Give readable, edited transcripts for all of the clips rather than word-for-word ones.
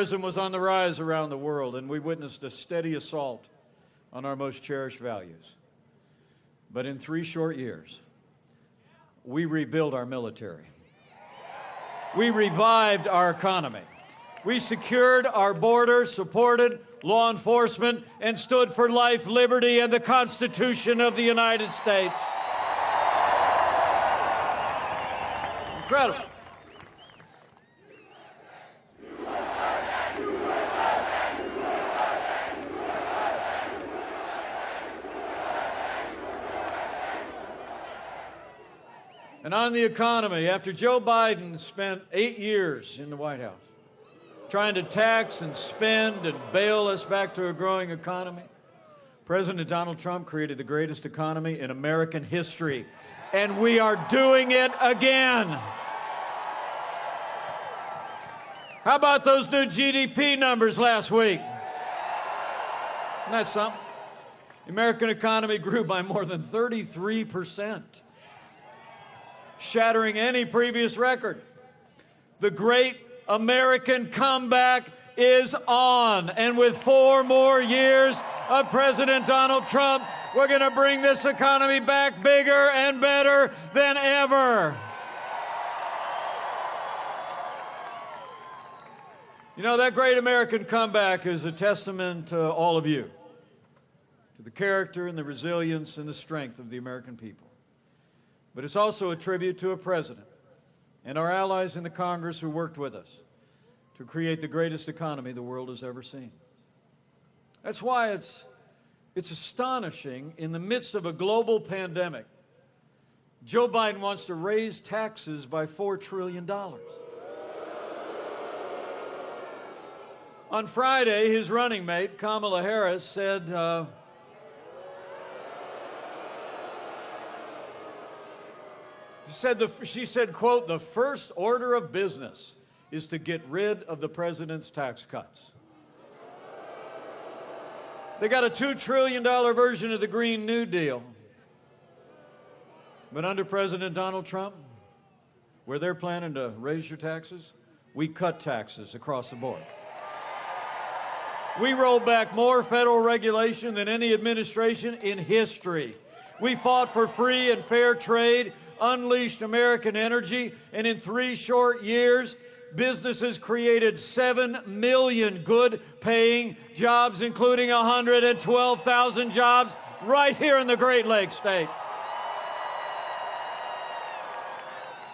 Terrorism was on the rise around the world, and we witnessed a steady assault on our most cherished values. But in 3 short years, we rebuilt our military. We revived our economy. We secured our border, supported law enforcement, and stood for life, liberty, and the Constitution of the United States. Incredible. And on the economy, after Joe Biden spent 8 years in the White House trying to tax and spend and bail us back to a growing economy, President Donald Trump created the greatest economy in American history. And we are doing it again. How about those new GDP numbers last week? Isn't that something? The American economy grew by more than 33%. Shattering any previous record. The great American comeback is on. And with 4 more years of President Donald Trump, we're going to bring this economy back bigger and better than ever. You know, that great American comeback is a testament to all of you, to the character and the resilience and the strength of the American people. But it's also a tribute to a president and our allies in the Congress who worked with us to create the greatest economy the world has ever seen. That's why it's astonishing, in the midst of a global pandemic, Joe Biden wants to raise taxes by $4 trillion. On Friday, his running mate, Kamala Harris, said, She said, quote, "The first order of business is to get rid of the president's tax cuts." They got a $2 trillion version of the Green New Deal. But under President Donald Trump, where they're planning to raise your taxes, we cut taxes across the board. We rolled back more federal regulation than any administration in history. We fought for free and fair trade, unleashed American energy, and in 3 short years, businesses created 7 million good-paying jobs, including 112,000 jobs right here in the Great Lakes state.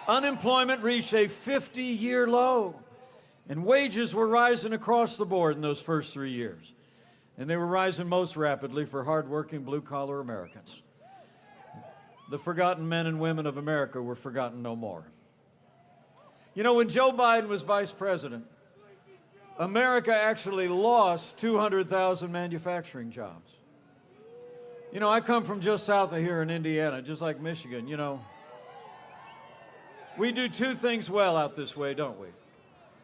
Unemployment reached a 50-year low, and wages were rising across the board in those first 3 years. And they were rising most rapidly for hardworking blue-collar Americans. The forgotten men and women of America were forgotten no more. You know, when Joe Biden was vice president, America actually lost 200,000 manufacturing jobs. You know, I come from just south of here in Indiana, just like Michigan. You know, we do 2 things well out this way, don't we?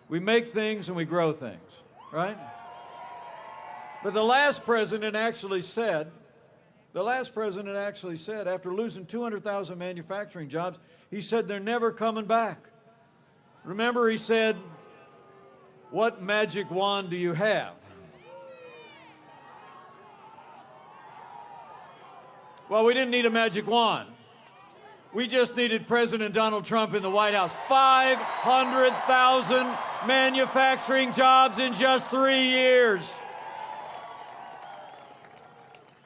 We make things and we grow things, right? But the last president actually said, after losing 200,000 manufacturing jobs, he said they're never coming back. Remember, he said, "What magic wand do you have?" Well, we didn't need a magic wand. We just needed President Donald Trump in the White House. 500,000 manufacturing jobs in just 3 years.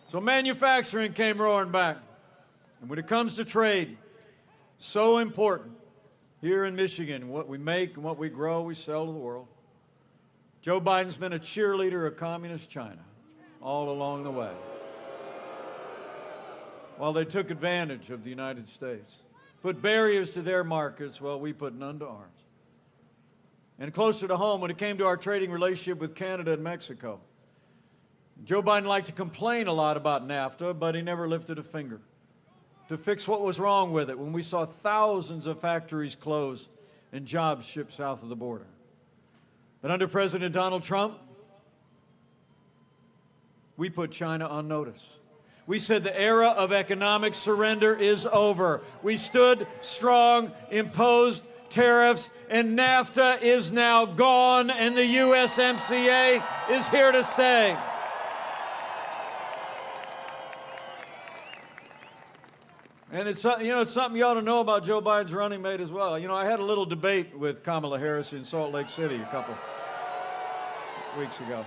So manufacturing came roaring back. And when it comes to trade, so important here in Michigan, what we make and what we grow, we sell to the world. Joe Biden's been a cheerleader of communist China all along the way. While they took advantage of the United States, put barriers to their markets, well, we put none to ours. And closer to home, when it came to our trading relationship with Canada and Mexico, Joe Biden liked to complain a lot about NAFTA, but he never lifted a finger to fix what was wrong with it when we saw thousands of factories close and jobs shipped south of the border. But under President Donald Trump, we put China on notice. We said the era of economic surrender is over. We stood strong, imposed tariffs, and NAFTA is now gone, and the USMCA is here to stay. And it's, it's something you ought to know about Joe Biden's running mate as well. I had a little debate with Kamala Harris in Salt Lake City a couple weeks ago.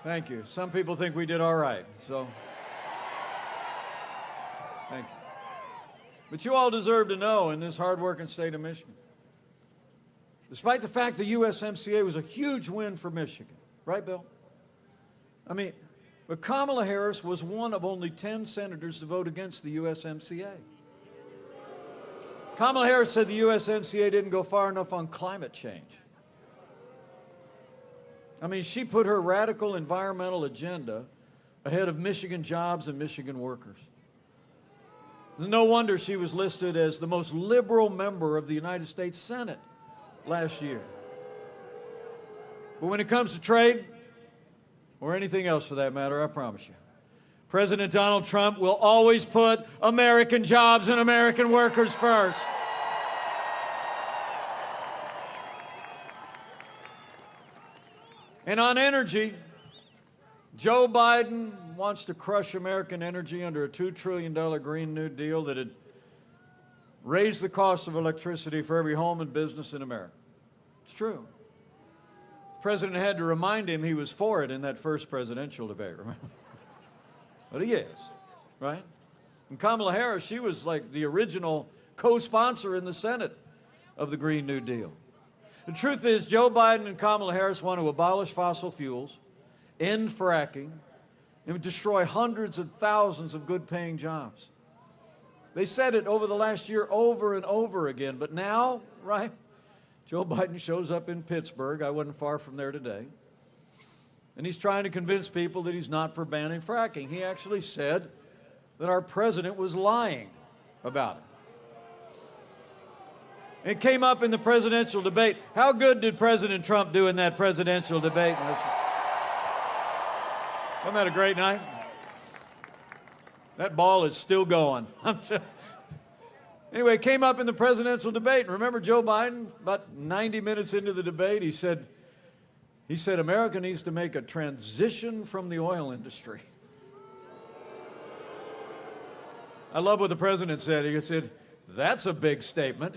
Thank you. Some people think we did all right, so thank you. But you all deserve to know in this hard-working state of Michigan, despite the fact the USMCA was a huge win for Michigan, right, Bill? But Kamala Harris was one of only 10 senators to vote against the USMCA. Kamala Harris said the USMCA didn't go far enough on climate change. She put her radical environmental agenda ahead of Michigan jobs and Michigan workers. No wonder she was listed as the most liberal member of the United States Senate last year. But when it comes to trade, or anything else for that matter, I promise you, President Donald Trump will always put American jobs and American workers first. And on energy, Joe Biden wants to crush American energy under a $2 trillion Green New Deal that had raised the cost of electricity for every home and business in America. It's true. The president had to remind him he was for it in that first presidential debate, remember? But he is, right? And Kamala Harris, she was like the original co-sponsor in the Senate of the Green New Deal. The truth is, Joe Biden and Kamala Harris want to abolish fossil fuels, end fracking, and destroy hundreds of thousands of good-paying jobs. They said it over the last year over and over again, but now, right, Joe Biden shows up in Pittsburgh. I wasn't far from there today. And he's trying to convince people that he's not for banning fracking. He actually said that our president was lying about it. It came up in the presidential debate. How good did President Trump do in that presidential debate? Wasn't that a great night? That ball is still going. Anyway, it came up in the presidential debate. And remember Joe Biden, about 90 minutes into the debate, he said, America needs to make a transition from the oil industry. I love what the president said. He said, that's a big statement.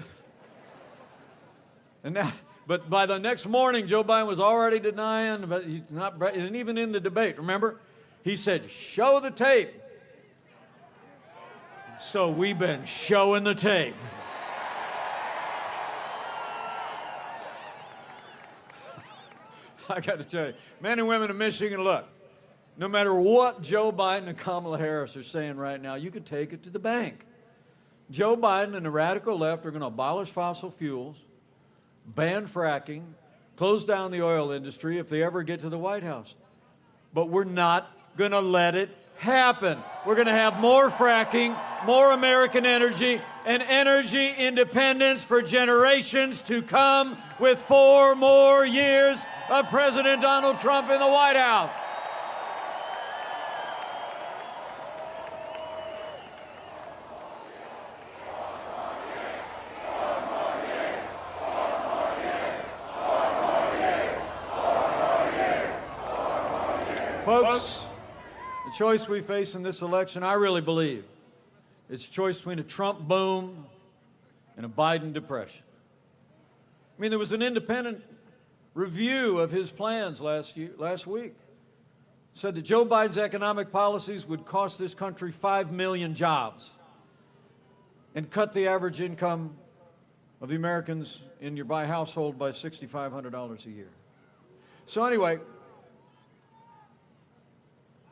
But by the next morning, Joe Biden was already denying, but he's not, and even in the debate, remember? He said, show the tape. So we've been showing the tape. I got to tell you, men and women of Michigan, look, no matter what Joe Biden and Kamala Harris are saying right now, you could take it to the bank. Joe Biden and the radical left are going to abolish fossil fuels, ban fracking, close down the oil industry if they ever get to the White House. But we're not going to let it happen. We're going to have more fracking, more American energy, and energy independence for generations to come with 4 more years of President Donald Trump in the White House. Folks, the choice we face in this election, I really believe, it's a choice between a Trump boom and a Biden depression. There was an independent review of his plans last week. It said that Joe Biden's economic policies would cost this country 5 million jobs and cut the average income of the Americans in your household by $6,500 a year. So anyway,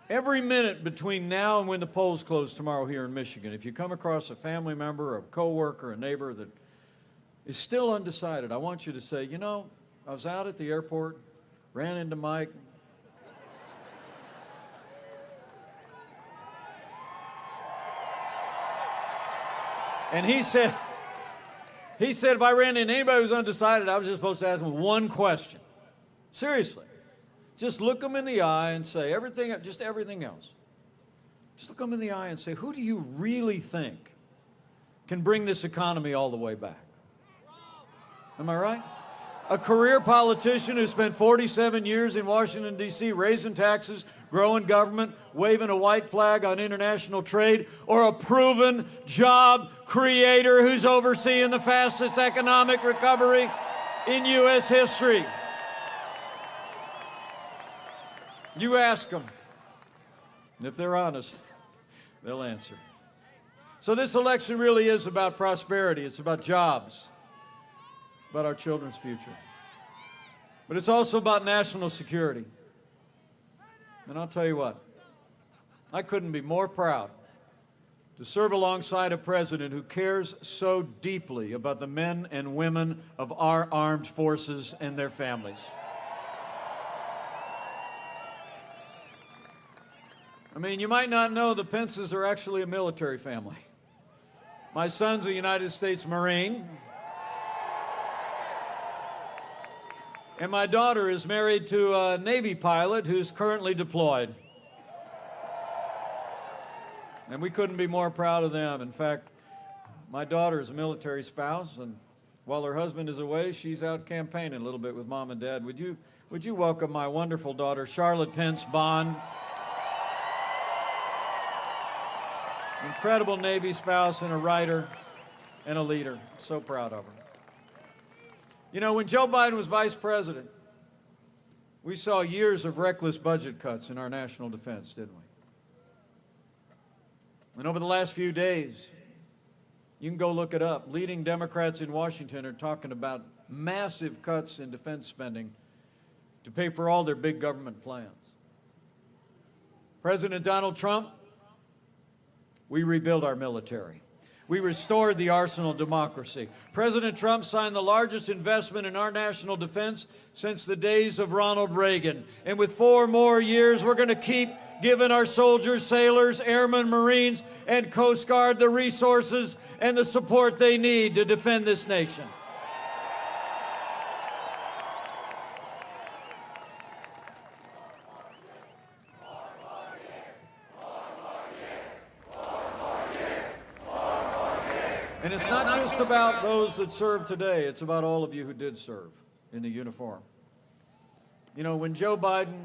every minute between now and when the polls close tomorrow here in Michigan, if you come across a family member, a coworker, a neighbor that is still undecided, I want you to say, I was out at the airport, ran into Mike. And he said, if I ran into anybody who's undecided, I was just supposed to ask him one question. Seriously. Just look them in the eye and say everything else. Just look them in the eye and say, who do you really think can bring this economy all the way back. Am I right? A career politician who spent 47 years in Washington, D.C. raising taxes, growing government, waving a white flag on international trade, or a proven job creator who's overseeing the fastest economic recovery in U.S. history. You ask them, and if they're honest, they'll answer. So this election really is about prosperity. It's about jobs. It's about our children's future. But it's also about national security. And I'll tell you what, I couldn't be more proud to serve alongside a president who cares so deeply about the men and women of our armed forces and their families. I mean, you might not know the Pences are actually a military family. My son's a United States Marine. And my daughter is married to a Navy pilot who's currently deployed. And we couldn't be more proud of them. In fact, my daughter is a military spouse, and while her husband is away, she's out campaigning a little bit with Mom and Dad. Would you welcome my wonderful daughter, Charlotte Pence Bond? Incredible Navy spouse and a writer and a leader. So proud of her. You know, when Joe Biden was vice president, we saw years of reckless budget cuts in our national defense, didn't we? And over the last few days, you can go look it up, leading Democrats in Washington are talking about massive cuts in defense spending to pay for all their big government plans. President Donald Trump, we rebuilt our military. We restored the arsenal of democracy. President Trump signed the largest investment in our national defense since the days of Ronald Reagan. And with 4 more years, we're going to keep giving our soldiers, sailors, airmen, Marines, and Coast Guard the resources and the support they need to defend this nation. And it's not just about those that serve today, it's about all of you who did serve in the uniform. You know, when Joe Biden,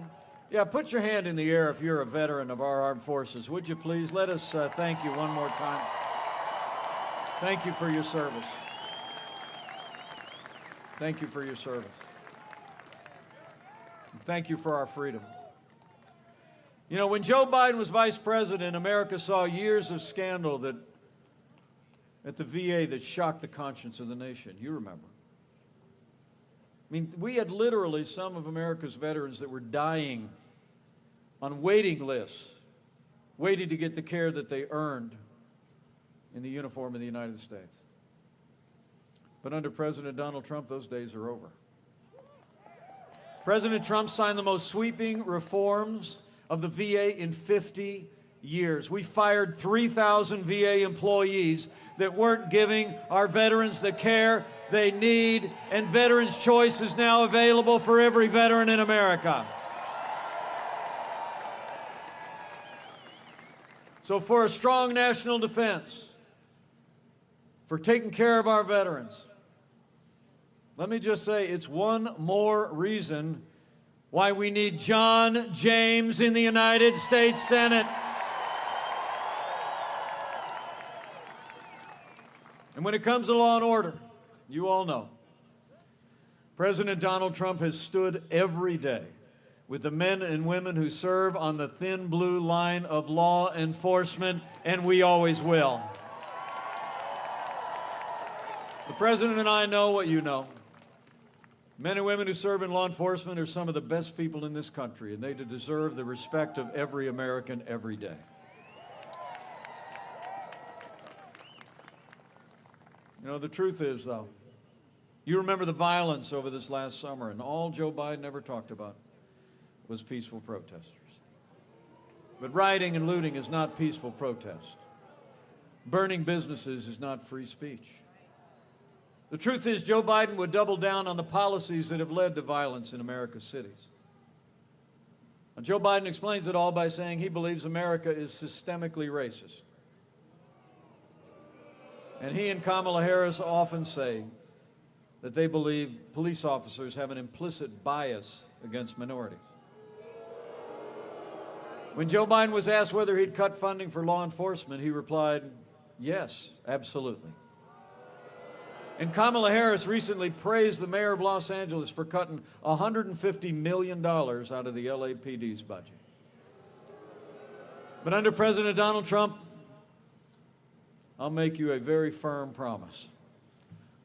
put your hand in the air if you're a veteran of our armed forces, would you please? Let us thank you one more time. Thank you for your service. Thank you for your service. And thank you for our freedom. You know, when Joe Biden was vice president, America saw years of scandal at the VA that shocked the conscience of the nation. You remember. I mean, we had literally some of America's veterans that were dying on waiting lists, waiting to get the care that they earned in the uniform of the United States. But under President Donald Trump, those days are over. President Trump signed the most sweeping reforms of the VA in 50 years. We fired 3,000 VA employees that weren't giving our veterans the care they need, and Veterans Choice is now available for every veteran in America. So for a strong national defense, for taking care of our veterans, let me just say it's one more reason why we need John James in the United States Senate. And when it comes to law and order, you all know, President Donald Trump has stood every day with the men and women who serve on the thin blue line of law enforcement, and we always will. The President and I know what you know. Men and women who serve in law enforcement are some of the best people in this country, and they deserve the respect of every American every day. You know, the truth is, though, you remember the violence over this last summer, and all Joe Biden ever talked about was peaceful protesters. But rioting and looting is not peaceful protest. Burning businesses is not free speech. The truth is, Joe Biden would double down on the policies that have led to violence in America's cities. And Joe Biden explains it all by saying he believes America is systemically racist. And he and Kamala Harris often say that they believe police officers have an implicit bias against minorities. When Joe Biden was asked whether he'd cut funding for law enforcement, he replied, yes, absolutely. And Kamala Harris recently praised the mayor of Los Angeles for cutting $150 million out of the LAPD's budget. But under President Donald Trump, I'll make you a very firm promise.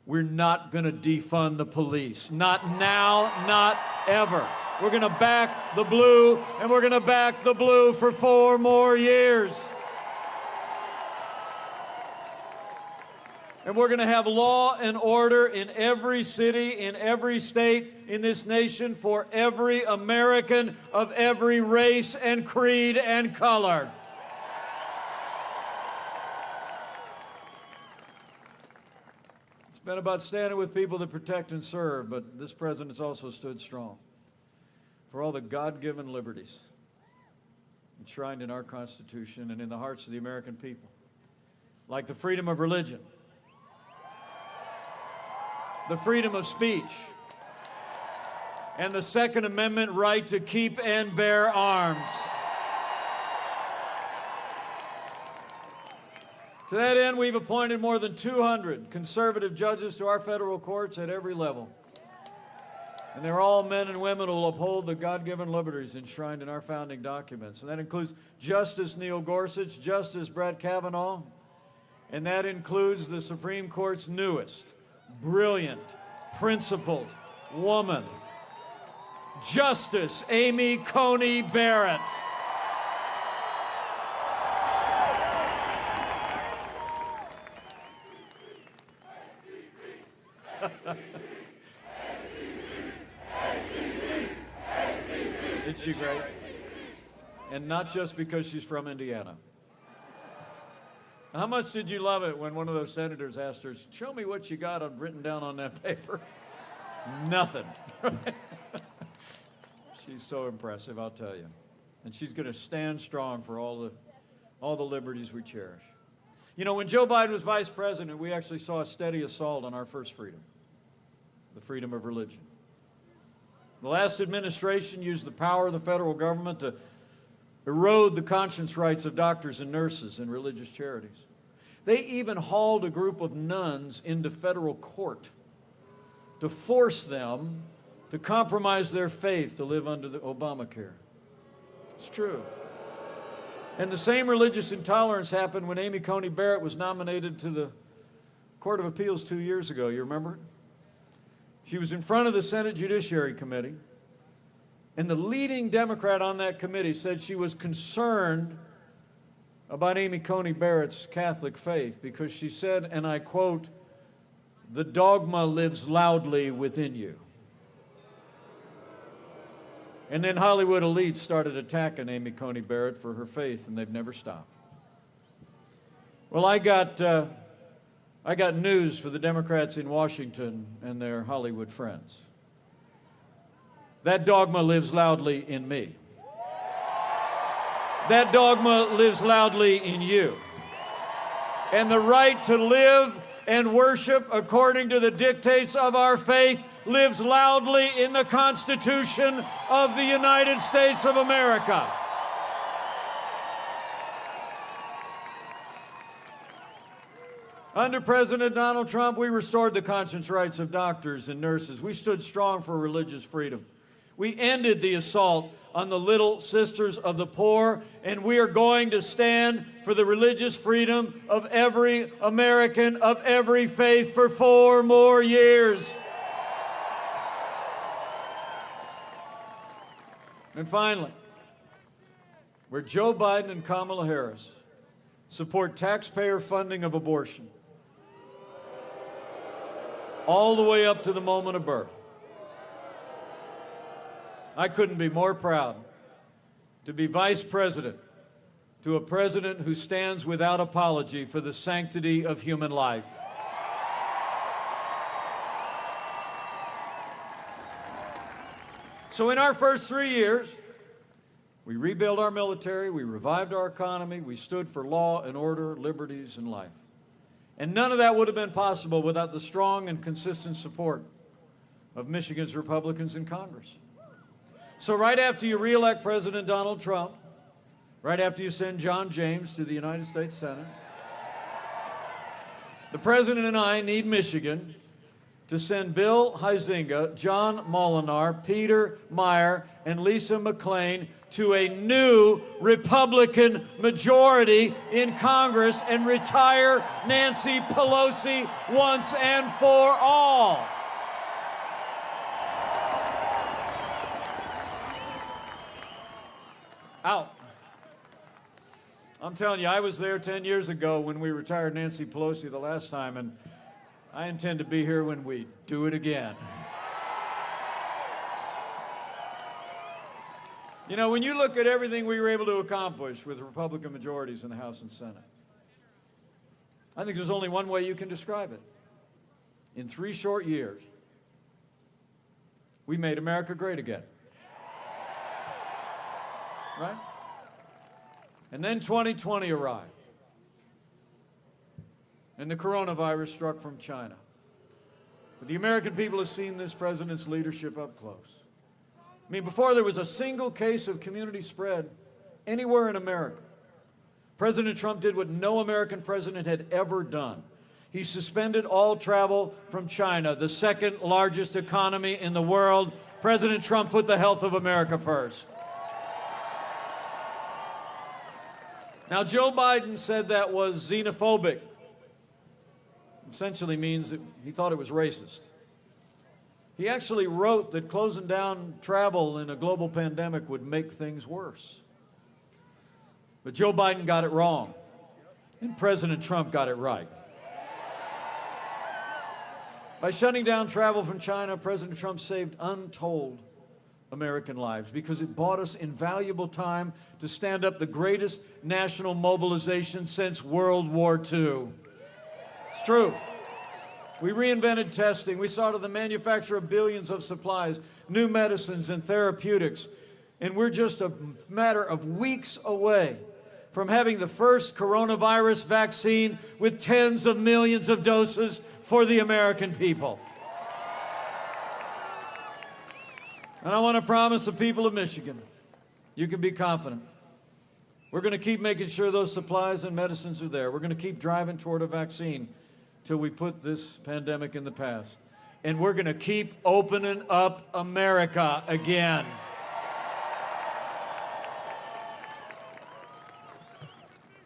We're not going to defund the police. Not now, not ever. We're going to back the blue, and we're going to back the blue for 4 more years. And we're going to have law and order in every city, in every state in this nation for every American of every race and creed and color. It's been about standing with people that protect and serve, but this president's also stood strong for all the God-given liberties enshrined in our Constitution and in the hearts of the American people, like the freedom of religion, the freedom of speech, and the Second Amendment right to keep and bear arms. To that end, we've appointed more than 200 conservative judges to our federal courts at every level. And they're all men and women who will uphold the God-given liberties enshrined in our founding documents. And that includes Justice Neil Gorsuch, Justice Brett Kavanaugh, and that includes the Supreme Court's newest, brilliant, principled woman, Justice Amy Coney Barrett. Isn't she great? And not just because she's from Indiana. How much did you love it when one of those senators asked her, show me what you got written down on that paper? Nothing. She's so impressive, I'll tell you. And she's going to stand strong for all the liberties we cherish. You know, when Joe Biden was vice president, we actually saw a steady assault on our first freedom, the freedom of religion. The last administration used the power of the federal government to erode the conscience rights of doctors and nurses and religious charities. They even hauled a group of nuns into federal court to force them to compromise their faith to live under the Obamacare. It's true. And the same religious intolerance happened when Amy Coney Barrett was nominated to the Court of Appeals 2 years ago. You remember? She was in front of the Senate Judiciary Committee, and the leading Democrat on that committee said she was concerned about Amy Coney Barrett's Catholic faith because she said, and I quote, "The dogma lives loudly within you." And then Hollywood elites started attacking Amy Coney Barrett for her faith, and they've never stopped. Well, I got news for the Democrats in Washington and their Hollywood friends. That dogma lives loudly in me. That dogma lives loudly in you. And the right to live and worship according to the dictates of our faith lives loudly in the Constitution of the United States of America. Under President Donald Trump, we restored the conscience rights of doctors and nurses. We stood strong for religious freedom. We ended the assault on the little sisters of the poor, and we are going to stand for the religious freedom of every American of every faith for 4 more years. And finally, where Joe Biden and Kamala Harris support taxpayer funding of abortion, all the way up to the moment of birth, I couldn't be more proud to be vice president to a president who stands without apology for the sanctity of human life. So in our first 3 years, we rebuilt our military, we revived our economy, we stood for law and order, liberties, and life. And none of that would have been possible without the strong and consistent support of Michigan's Republicans in Congress. So right after you re-elect President Donald Trump, right after you send John James to the United States Senate, the President and I need Michigan to send Bill Huizenga, John Molinar, Peter Meyer, and Lisa McClain to a new Republican majority in Congress and retire Nancy Pelosi once and for all. Out. I'm telling you, I was there 10 years ago when we retired Nancy Pelosi the last time, and I intend to be here when we do it again. You know, when you look at everything we were able to accomplish with Republican majorities in the House and Senate, I think there's only one way you can describe it. In 3 short years, we made America great again. Right? And then 2020 arrived. And the coronavirus struck from China. But the American people have seen this president's leadership up close. I mean, before there was a single case of community spread anywhere in America, President Trump did what no American president had ever done. He suspended all travel from China, the second largest economy in the world. President Trump put the health of America first. Now, Joe Biden said that was xenophobic. Essentially means that he thought it was racist. He actually wrote that closing down travel in a global pandemic would make things worse. But Joe Biden got it wrong, and President Trump got it right. By shutting down travel from China, President Trump saved untold American lives because it bought us invaluable time to stand up the greatest national mobilization since World War II. It's true. We reinvented testing. We started the manufacture of billions of supplies, new medicines and therapeutics. And we're just a matter of weeks away from having the first coronavirus vaccine with tens of millions of doses for the American people. And I want to promise the people of Michigan, you can be confident. We're going to keep making sure those supplies and medicines are there. We're going to keep driving toward a vaccine till we put this pandemic in the past. And we're going to keep opening up America again.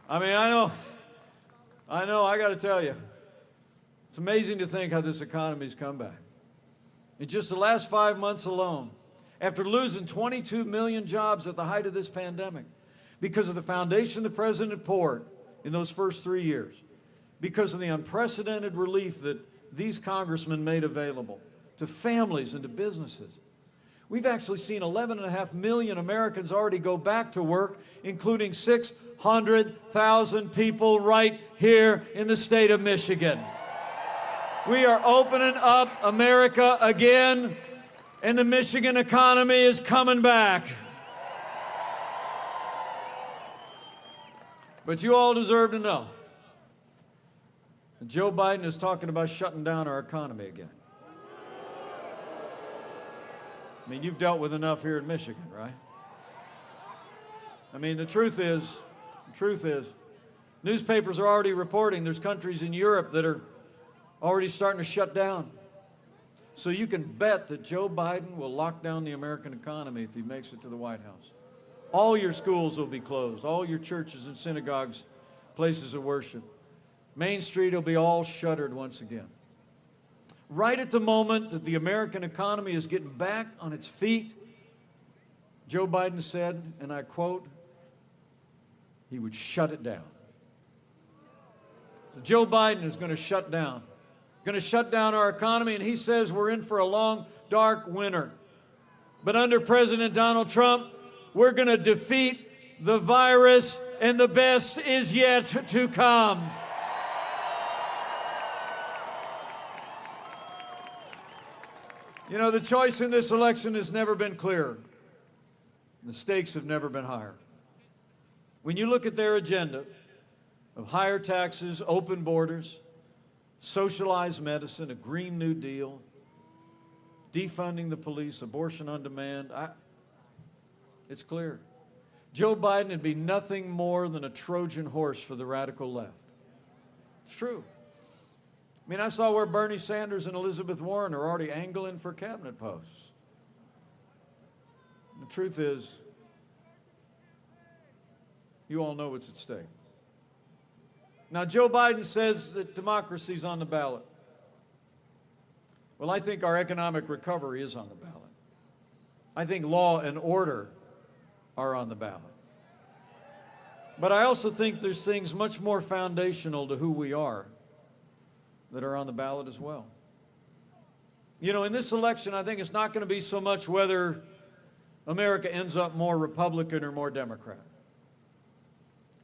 I mean, I know, I got to tell you, it's amazing to think how this economy's come back. In just the last 5 months alone, after losing 22 million jobs at the height of this pandemic, because of the foundation the president poured in those first 3 years, because of the unprecedented relief that these congressmen made available to families and to businesses. We've actually seen 11.5 million Americans already go back to work, including 600,000 people right here in the state of Michigan. We are opening up America again, and the Michigan economy is coming back. But you all deserve to know that Joe Biden is talking about shutting down our economy again. I mean, you've dealt with enough here in Michigan, right? I mean, the truth is, newspapers are already reporting there's countries in Europe that are already starting to shut down. So you can bet that Joe Biden will lock down the American economy if he makes it to the White House. All your schools will be closed, all your churches and synagogues, places of worship. Main Street will be all shuttered once again. Right at the moment that the American economy is getting back on its feet, Joe Biden said, and I quote, he would shut it down. So Joe Biden is going to shut down. Going to shut down our economy, and he says we're in for a long, dark winter. But under President Donald Trump, we're going to defeat the virus, and the best is yet to come. You know, the choice in this election has never been clearer. The stakes have never been higher. When you look at their agenda of higher taxes, open borders, socialized medicine, a Green New Deal, defunding the police, abortion on demand. It's clear. Joe Biden would be nothing more than a Trojan horse for the radical left. It's true. I mean, I saw where Bernie Sanders and Elizabeth Warren are already angling for cabinet posts. The truth is, you all know what's at stake. Now, Joe Biden says that democracy's on the ballot. Well, I think our economic recovery is on the ballot. I think law and order are on the ballot. But I also think there's things much more foundational to who we are that are on the ballot as well. You know, in this election, I think it's not going to be so much whether America ends up more Republican or more Democrat,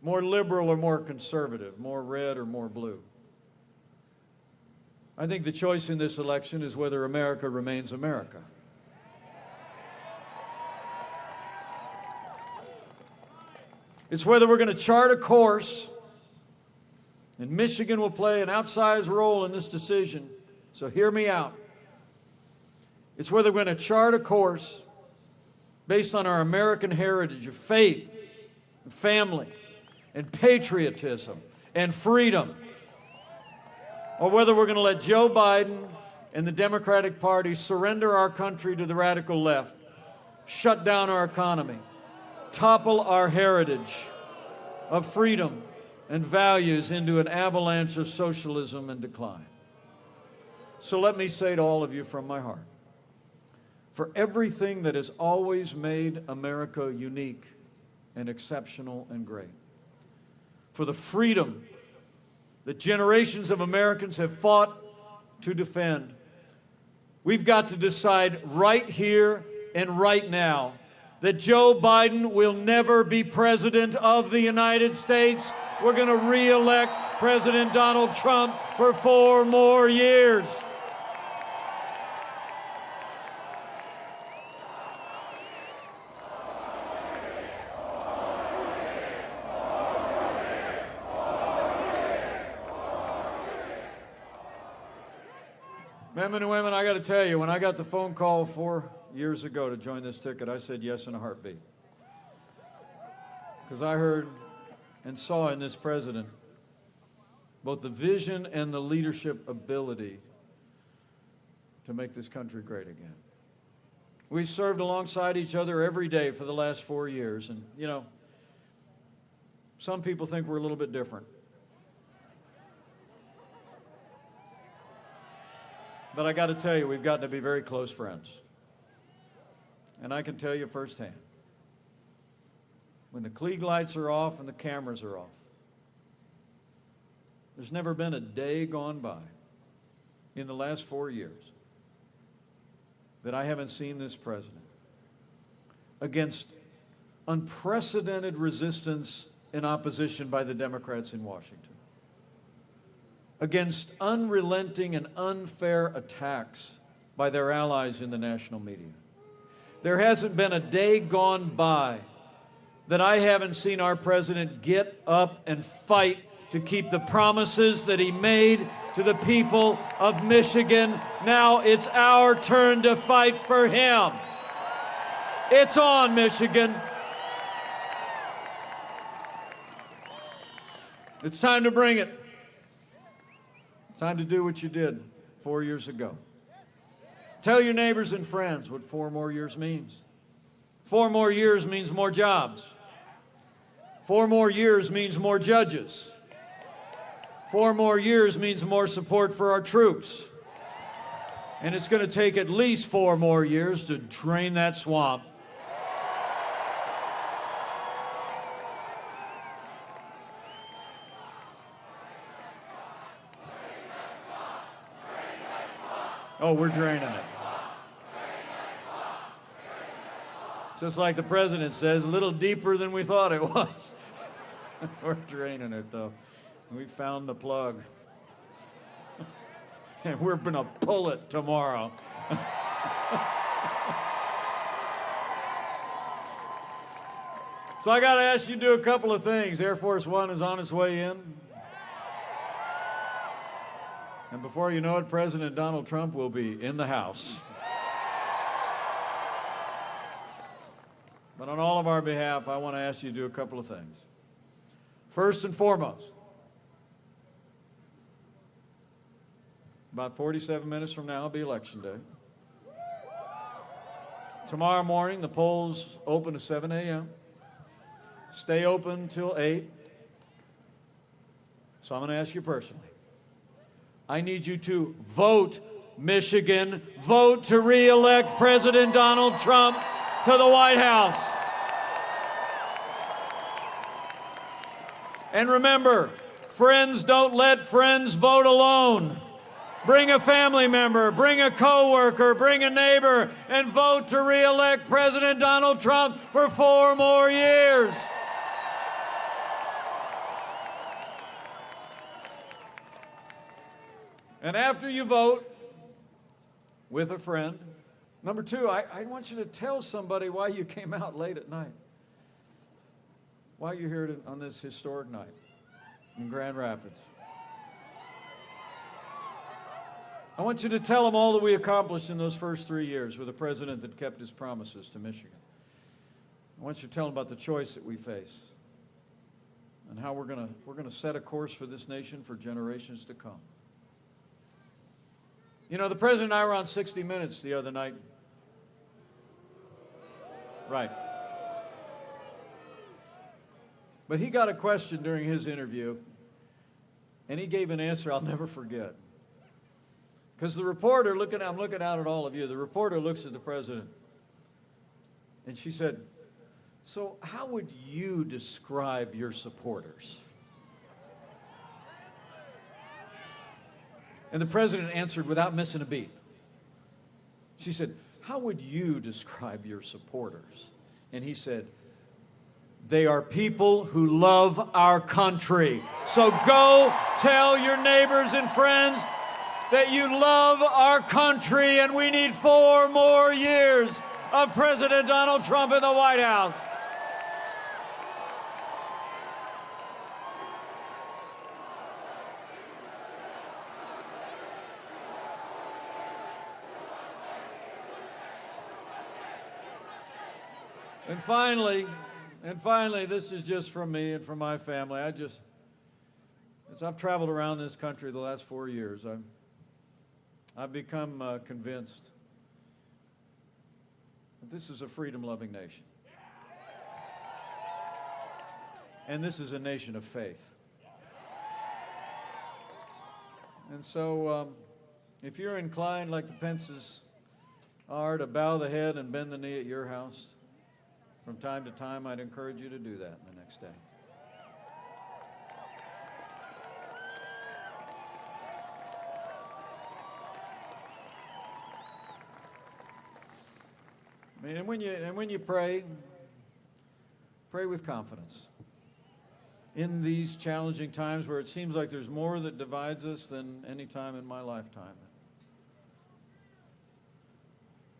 more liberal or more conservative, more red or more blue. I think the choice in this election is whether America remains America. It's whether we're going to chart a course, and Michigan will play an outsized role in this decision, so hear me out. It's whether we're going to chart a course based on our American heritage of faith, and family, and patriotism, and freedom, or whether we're going to let Joe Biden and the Democratic Party surrender our country to the radical left, shut down our economy, topple our heritage of freedom and values into an avalanche of socialism and decline. So let me say to all of you from my heart, for everything that has always made America unique and exceptional and great, for the freedom that generations of Americans have fought to defend, we've got to decide right here and right now that Joe Biden will never be president of the United States. We're going to re-elect President Donald Trump for 4 more years. Men and women, I got to tell you, when I got the phone call 4 years ago to join this ticket, I said yes in a heartbeat. Because I heard and saw in this president both the vision and the leadership ability to make this country great again. We served alongside each other every day for the last 4 years, and you know, some people think we're a little bit different. But I got to tell you, we've gotten to be very close friends. And I can tell you firsthand, when the Klieg lights are off and the cameras are off, there's never been a day gone by in the last 4 years that I haven't seen this president, against unprecedented resistance and opposition by the Democrats in Washington, against unrelenting and unfair attacks by their allies in the national media. There hasn't been a day gone by that I haven't seen our president get up and fight to keep the promises that he made to the people of Michigan. Now it's our turn to fight for him. It's on, Michigan. It's time to bring it. It's time to do what you did 4 years ago. Tell your neighbors and friends what 4 more years means. 4 more years means more jobs. 4 more years means more judges. 4 more years means more support for our troops. And it's going to take at least 4 more years to drain that swamp. Oh, we're draining it. Just like the president says, a little deeper than we thought it was. We're draining it, though. We found the plug. And we're going to pull it tomorrow. So I got to ask you to do a couple of things. Air Force One is on its way in. And before you know it, President Donald Trump will be in the House. But on all of our behalf, I want to ask you to do a couple of things. First and foremost, about 47 minutes from now will be Election Day. Tomorrow morning, the polls open at 7 a.m. Stay open till 8. So I'm going to ask you personally. I need you to vote Michigan, vote to re-elect President Donald Trump to the White House. And remember, friends don't let friends vote alone. Bring a family member, bring a coworker, bring a neighbor, and vote to re-elect President Donald Trump for 4 more years. And after you vote with a friend, number 2, I want you to tell somebody why you came out late at night, why you're here on this historic night in Grand Rapids. I want you to tell them all that we accomplished in those first 3 years with a president that kept his promises to Michigan. I want you to tell them about the choice that we face and how we're going to set a course for this nation for generations to come. You know, the president and I were on 60 Minutes the other night. Right. But he got a question during his interview, and he gave an answer I'll never forget. Because the reporter, I'm looking out at all of you, the reporter looks at the president, and she said, "So how would you describe your supporters?" And the president answered without missing a beat. She said, "How would you describe your supporters?" And he said, "They are people who love our country. So go tell your neighbors and friends that you love our country, and we need 4 more years of President Donald Trump in the White House." And finally, this is just from me and from my family. As I've traveled around this country the last 4 years, I've become convinced that this is a freedom-loving nation. And this is a nation of faith. And so, if you're inclined, like the Pences are, to bow the head and bend the knee at your house, from time to time, I'd encourage you to do that the next day. I mean, and when you pray with confidence. In these challenging times where it seems like there's more that divides us than any time in my lifetime,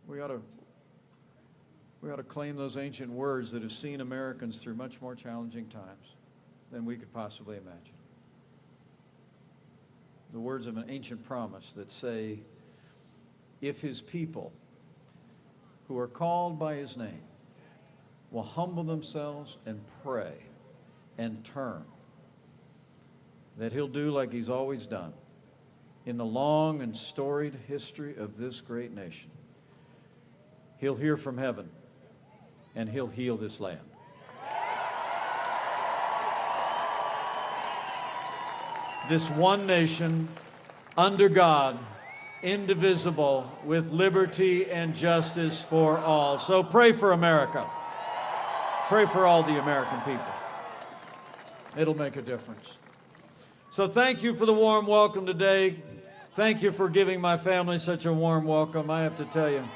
we ought to claim those ancient words that have seen Americans through much more challenging times than we could possibly imagine. The words of an ancient promise that say, "If his people who are called by his name will humble themselves and pray and turn, that he'll do like he's always done in the long and storied history of this great nation. He'll hear from heaven and he'll heal this land." This one nation, under God, indivisible, with liberty and justice for all. So pray for America. Pray for all the American people. It'll make a difference. So thank you for the warm welcome today. Thank you for giving my family such a warm welcome. I have to tell you,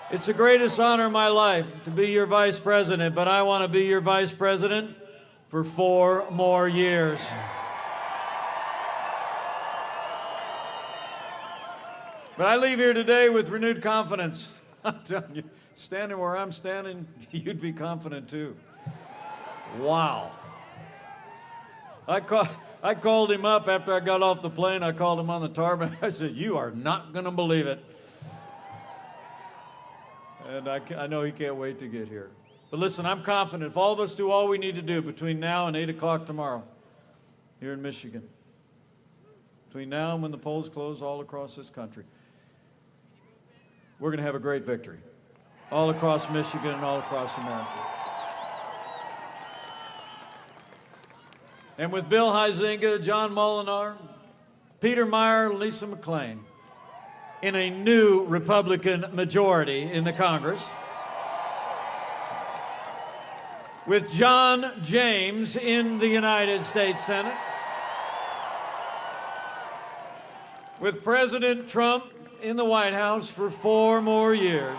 it's the greatest honor of my life to be your vice president, but I want to be your vice president for 4 more years. But I leave here today with renewed confidence. I'm telling you, standing where I'm standing, you'd be confident too. Wow. I called him up after I got off the plane. I called him on the tarmac. I said, "You are not going to believe it." And I know he can't wait to get here. But listen, I'm confident if all of us do all we need to do between now and 8 o'clock tomorrow here in Michigan, between now and when the polls close all across this country, we're going to have a great victory all across Michigan and all across America. And with Bill Huizenga, John Molinar, Peter Meyer, Lisa McClain, in a new Republican majority in the Congress, with John James in the United States Senate, with President Trump in the White House for 4 more years,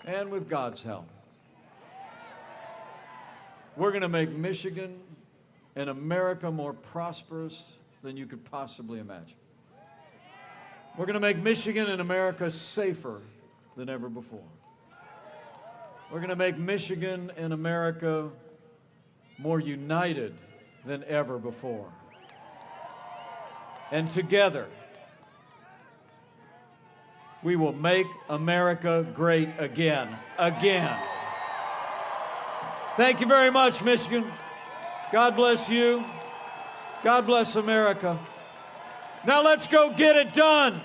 and with God's help, we're going to make Michigan and America more prosperous than you could possibly imagine. We're going to make Michigan and America safer than ever before. We're going to make Michigan and America more united than ever before. And together, we will make America great again. Again. Thank you very much, Michigan. God bless you. God bless America. Now let's go get it done.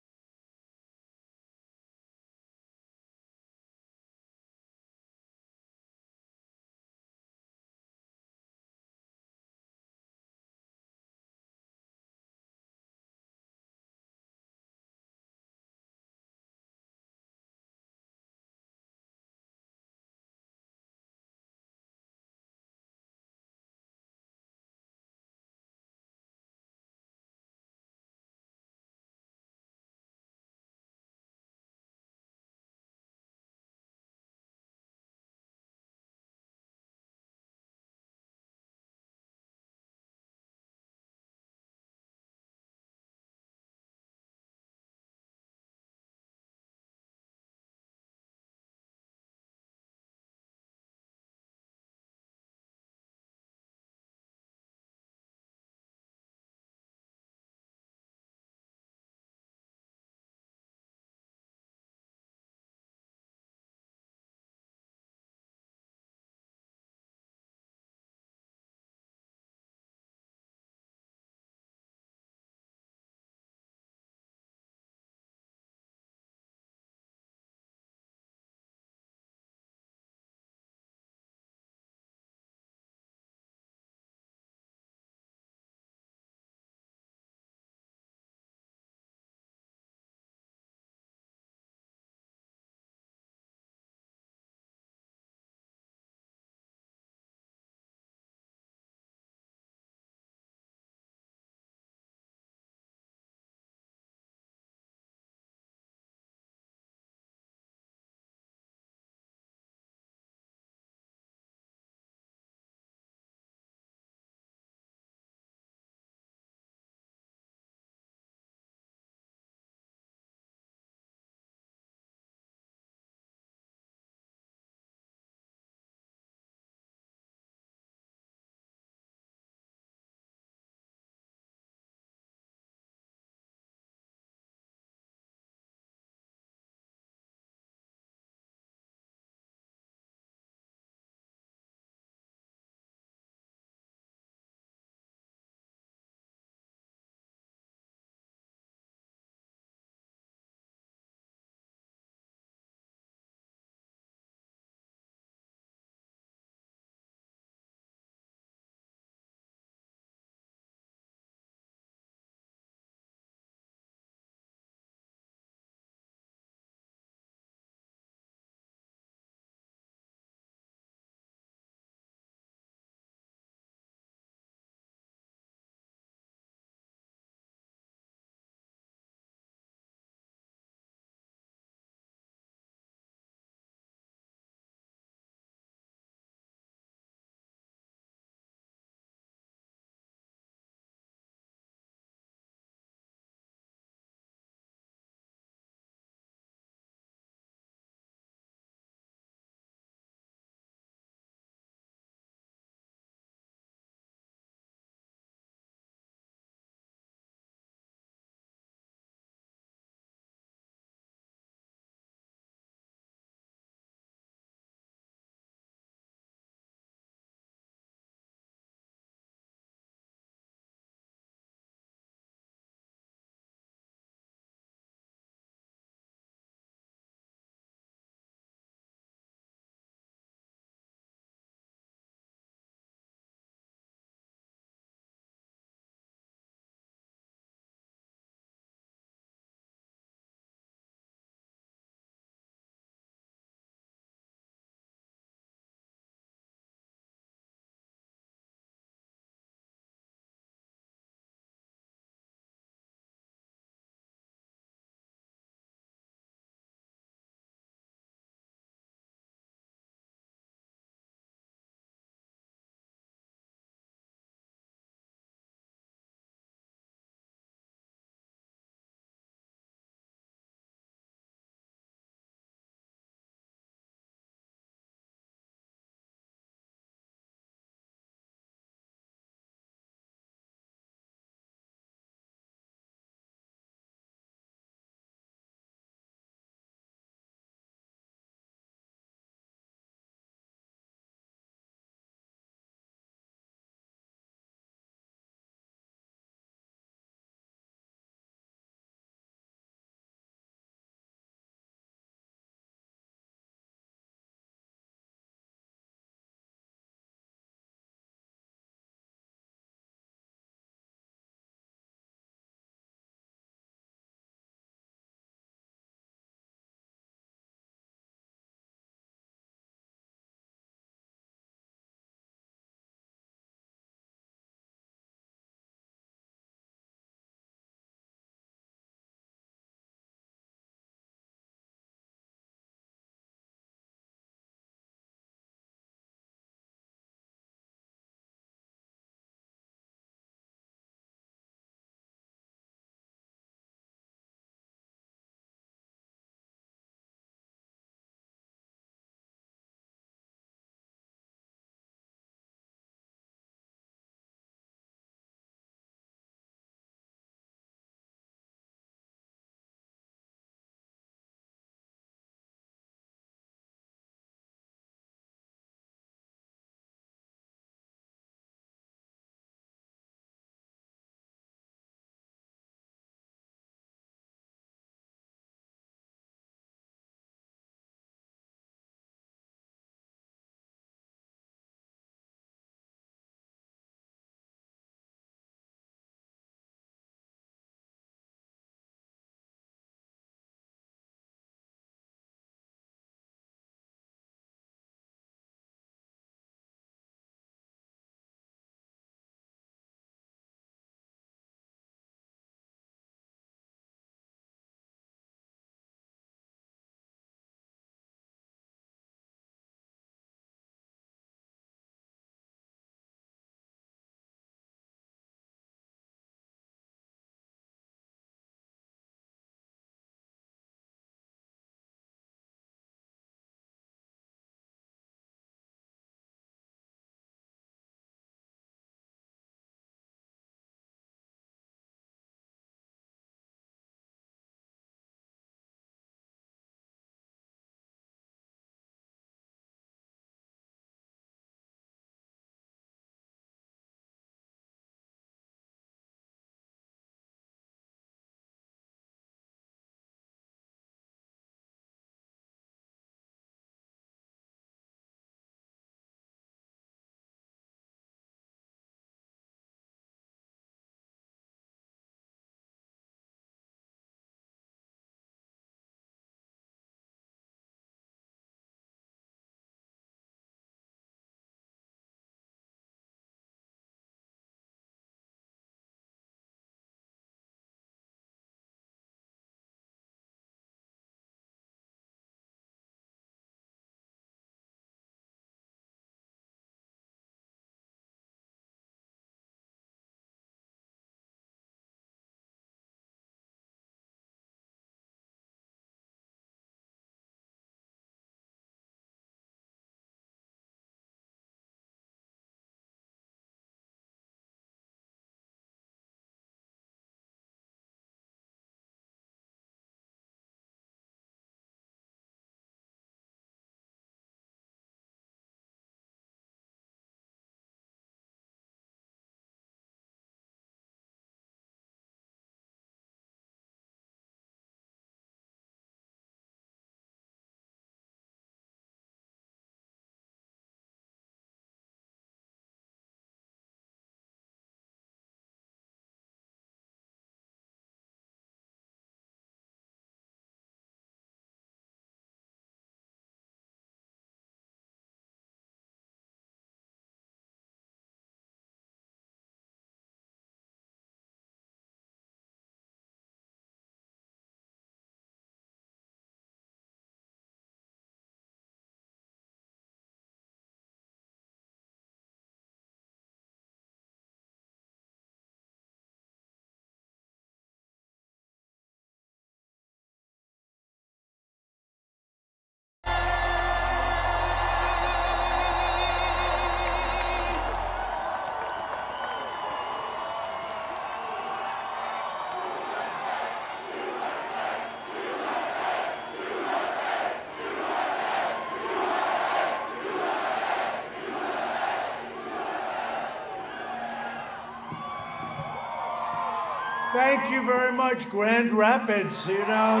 Thank you very much, Grand Rapids. You know,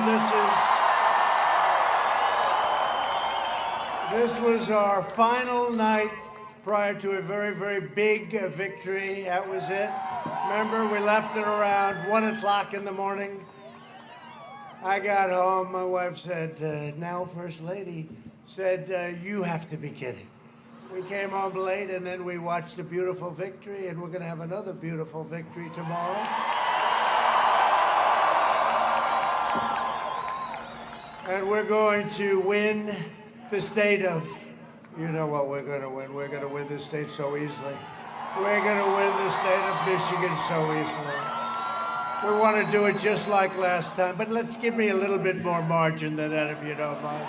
this was our final night prior to a very, very big victory. That was it. Remember, we left it around 1 o'clock in the morning. I got home, my wife said, now First Lady, said, you have to be kidding. We came home late and then we watched a beautiful victory, and we're gonna have another beautiful victory tomorrow. And we're going to win the state of, you know what we're gonna win. We're gonna win this state so easily. We're gonna win the state of Michigan so easily. We want to do it just like last time, but let's give me a little bit more margin than that, if you don't mind.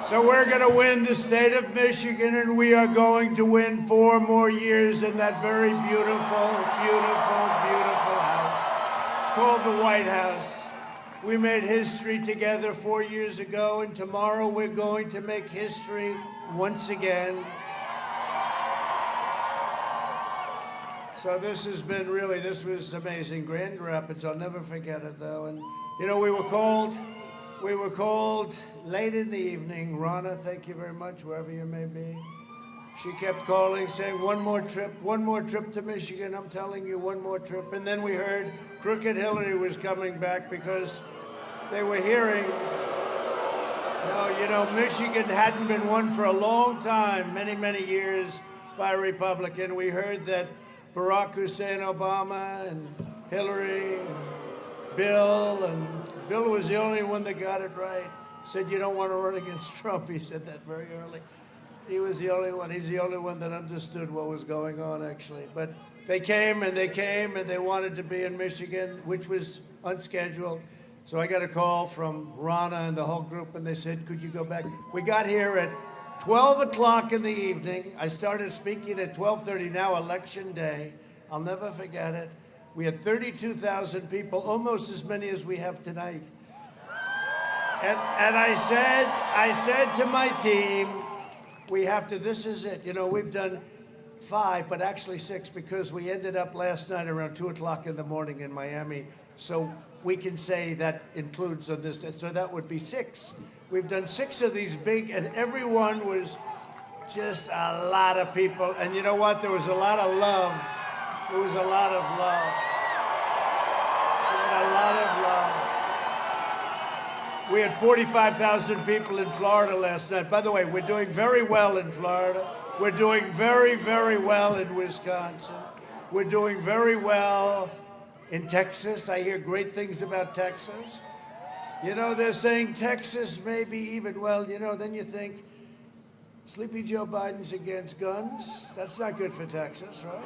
So we're going to win the state of Michigan, and we are going to win 4 more years in that very beautiful, beautiful, beautiful house. It's called the White House. We made history together 4 years ago, and tomorrow we're going to make history once again. So this has been really, this was amazing. Grand Rapids, I'll never forget it though. And you know, we were called late in the evening. Rana, thank you very much, wherever you may be. She kept calling, saying, one more trip to Michigan. I'm telling you, one more trip. And then we heard Crooked Hillary was coming back because they were hearing, you know, Michigan hadn't been won for a long time, many, many years by a Republican. We heard that Barack Hussein Obama and Hillary and Bill was the only one that got it right. Said, you don't want to run against Trump. He said that very early. He was the only one. He's the only one that understood what was going on, actually. But they came and they wanted to be in Michigan, which was unscheduled. So I got a call from Rana and the whole group, and they said, could you go back? We got here at 12 o'clock in the evening. I started speaking at 12:30, now Election Day. I'll never forget it. We had 32,000 people, almost as many as we have tonight. And I said to my team, we have to, this is it. You know, we've done 5, but actually 6, because we ended up last night around 2 o'clock in the morning in Miami. So we can say that includes on this, so that would be 6. We've done 6 of these big, and everyone was just a lot of people. And you know what? There was a lot of love. There was a lot of love. A lot of love. We had 45,000 people in Florida last night. By the way, we're doing very well in Florida. We're doing very, very well in Wisconsin. We're doing very well in Texas. I hear great things about Texas. You know, they're saying Texas may be even, well, you know, then you think, Sleepy Joe Biden's against guns. That's not good for Texas, right?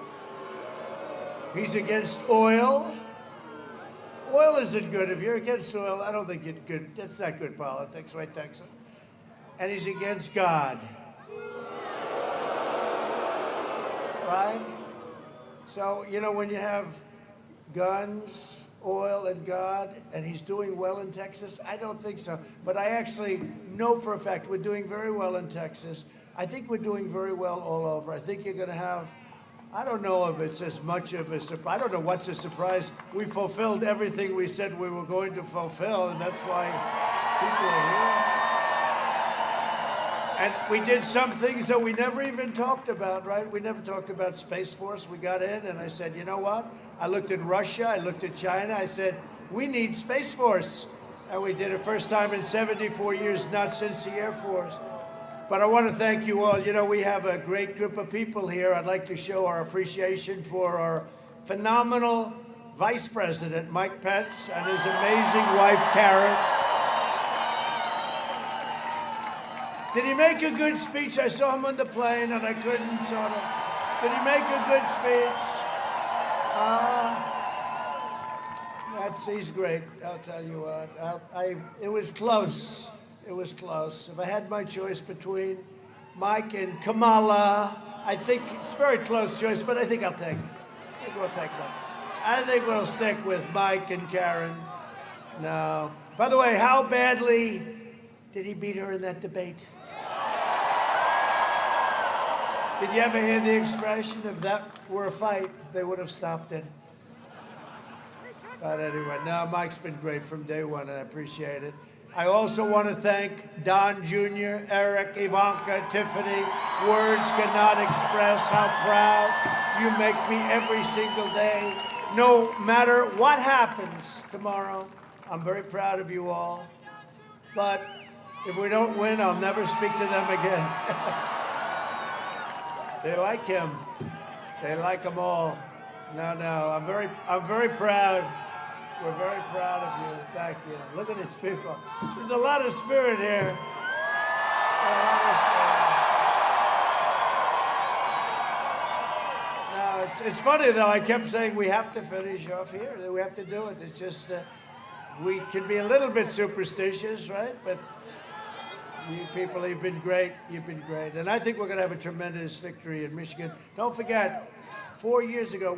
He's against oil. Oil isn't good. If you're against oil, I don't think it's good. That's not good politics, right, Texas? And he's against God. Right? So, you know, when you have guns, oil, and God, and he's doing well in Texas, I don't think so. But I actually know for a fact we're doing very well in Texas. I think we're doing very well all over. I think you're going to have, I don't know if it's as much of a surprise. I don't know what's a surprise. We fulfilled everything we said we were going to fulfill, and that's why people are here. And we did some things that we never even talked about, right? We never talked about Space Force. We got in, and I said, you know what? I looked at Russia, I looked at China, I said, we need Space Force. And we did it first time in 74 years, not since the Air Force. But I want to thank you all. You know, we have a great group of people here. I'd like to show our appreciation for our phenomenal Vice President, Mike Pence, and his amazing wife, Karen. Did he make a good speech? I saw him on the plane, and I couldn't sort of. Did he make a good speech? He's great, I'll tell you what. It was close. It was close. If I had my choice between Mike and Kamala, I think it's a very close choice, but I think we'll take Mike. I think we'll stick with Mike and Karen. No, By the way, how badly did he beat her in that debate? Did you ever hear the expression, if that were a fight, they would have stopped it? But anyway, no, Mike's been great from day one, and I appreciate it. I also want to thank Don Jr., Eric, Ivanka, Tiffany. Words cannot express how proud you make me every single day. No matter what happens tomorrow, I'm very proud of you all. But if we don't win, I'll never speak to them again. They like him. They like them all. No, I'm very proud. We're very proud of you. Thank you. Look at these people. There's a lot of spirit here. A lot of spirit. No, it's funny though. I kept saying we have to finish off here. We have to do it. It's just we can be a little bit superstitious, right? But you people, you've been great. You've been great. And I think we're going to have a tremendous victory in Michigan. Don't forget, 4 years ago,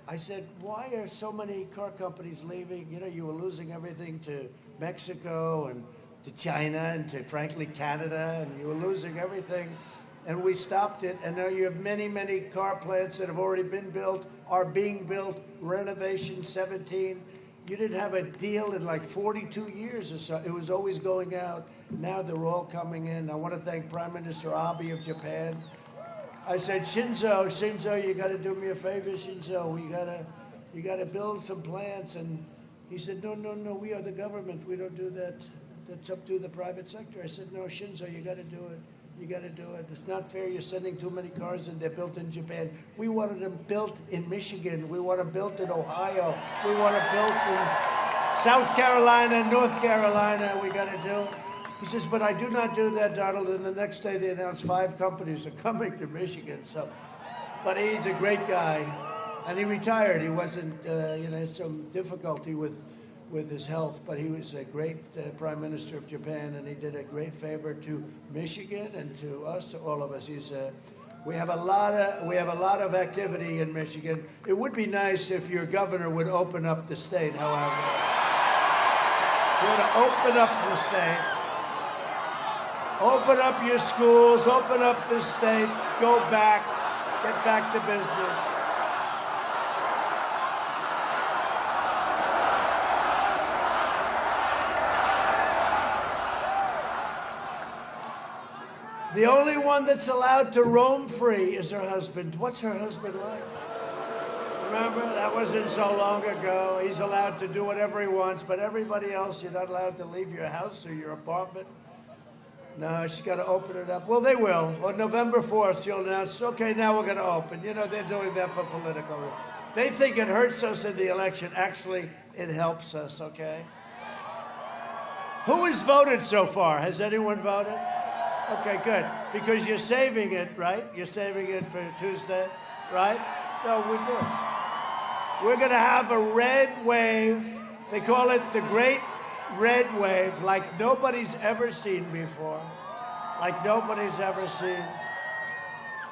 I said, why are so many car companies leaving? You know, you were losing everything to Mexico and to China and to, frankly, Canada, and you were losing everything. And we stopped it. And now you have many, many car plants that have already been built, are being built, renovation 17. You didn't have a deal in like 42 years or so. It was always going out. Now they're all coming in. I want to thank Prime Minister Abe of Japan. I said, Shinzo, you got to do me a favor, Shinzo. You got to build some plants. And he said, no, we are the government. We don't do that. That's up to the private sector. I said, no, Shinzo, you got to do it. You got to do it. It's not fair. You're sending too many cars and they're built in Japan. We wanted them built in Michigan. We want them built in Ohio. We want them built in South Carolina, North Carolina. We got to do. He says, but I do not do that, Donald. And the next day they announced 5 companies are coming to Michigan. So, but he's a great guy. And he retired. He wasn't, had some difficulty with his health, but he was a great Prime Minister of Japan, and he did a great favor to Michigan and to us, to all of us. We have a lot of activity in Michigan. It would be nice if your governor would open up the state, however. He would open up the state. Open up your schools, open up the state, go back, get back to business. The only one that's allowed to roam free is her husband. What's her husband like? Remember, that wasn't so long ago. He's allowed to do whatever he wants, but everybody else, you're not allowed to leave your house or your apartment. No, she's got to open it up. Well, they will. On November 4th, she'll announce, okay, now we're going to open. You know, they're doing that for political reasons. They think it hurts us in the election. Actually, it helps us, okay? Who has voted so far? Has anyone voted? Okay, good. Because you're saving it, right? You're saving it for Tuesday, right? No, we do. We're going to have a red wave. They call it the Great Red Wave, like nobody's ever seen before. Like nobody's ever seen.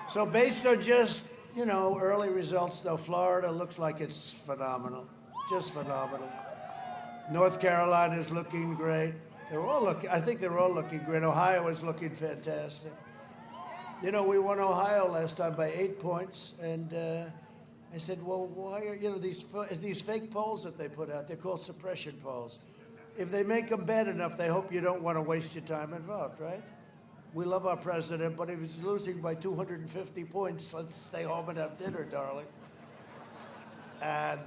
So based on just, early results, though, Florida looks like it's phenomenal. Just phenomenal. North Carolina is looking great. I think they're all looking great. Ohio is looking fantastic. We won Ohio last time by 8 points, and I said, well, why are, these fake polls that they put out, they're called suppression polls. If they make them bad enough, they hope you don't want to waste your time and vote, right? We love our president, but if he's losing by 250 points, let's stay home and have dinner, darling. And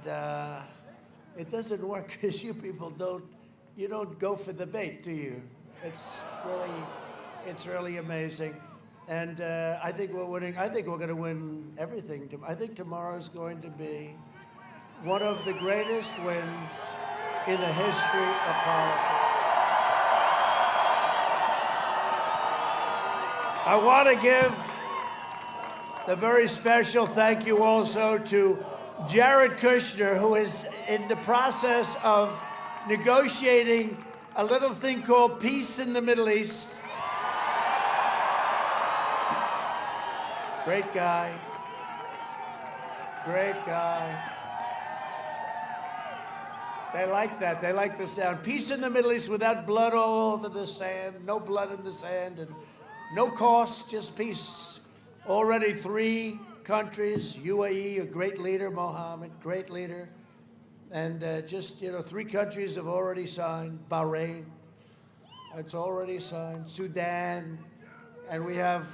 it doesn't work because you people don't go for the bait, do you? It's really amazing. And I think we're winning. I think we're going to win everything. I think tomorrow's going to be one of the greatest wins in the history of politics. I want to give a very special thank you also to Jared Kushner, who is in the process of negotiating a little thing called peace in the Middle East. Great guy. Great guy. They like that. They like the sound. Peace in the Middle East without blood all over the sand. No blood in the sand and no cost, just peace. Already 3 countries, UAE, a great leader, Mohammed, great leader. And just, 3 countries have already signed. Bahrain, it's already signed. Sudan. And we have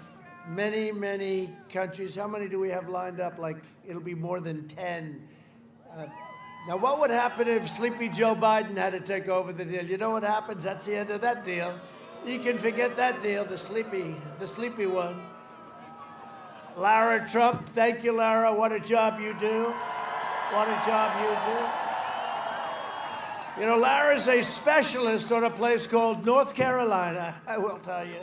many, many countries. How many do we have lined up? Like, it'll be more than 10. Now, what would happen if Sleepy Joe Biden had to take over the deal? You know what happens? That's the end of that deal. You can forget that deal, the sleepy one. Lara Trump, thank you, Lara. What a job you do. What a job you do. Lara's a specialist on a place called North Carolina, I will tell you.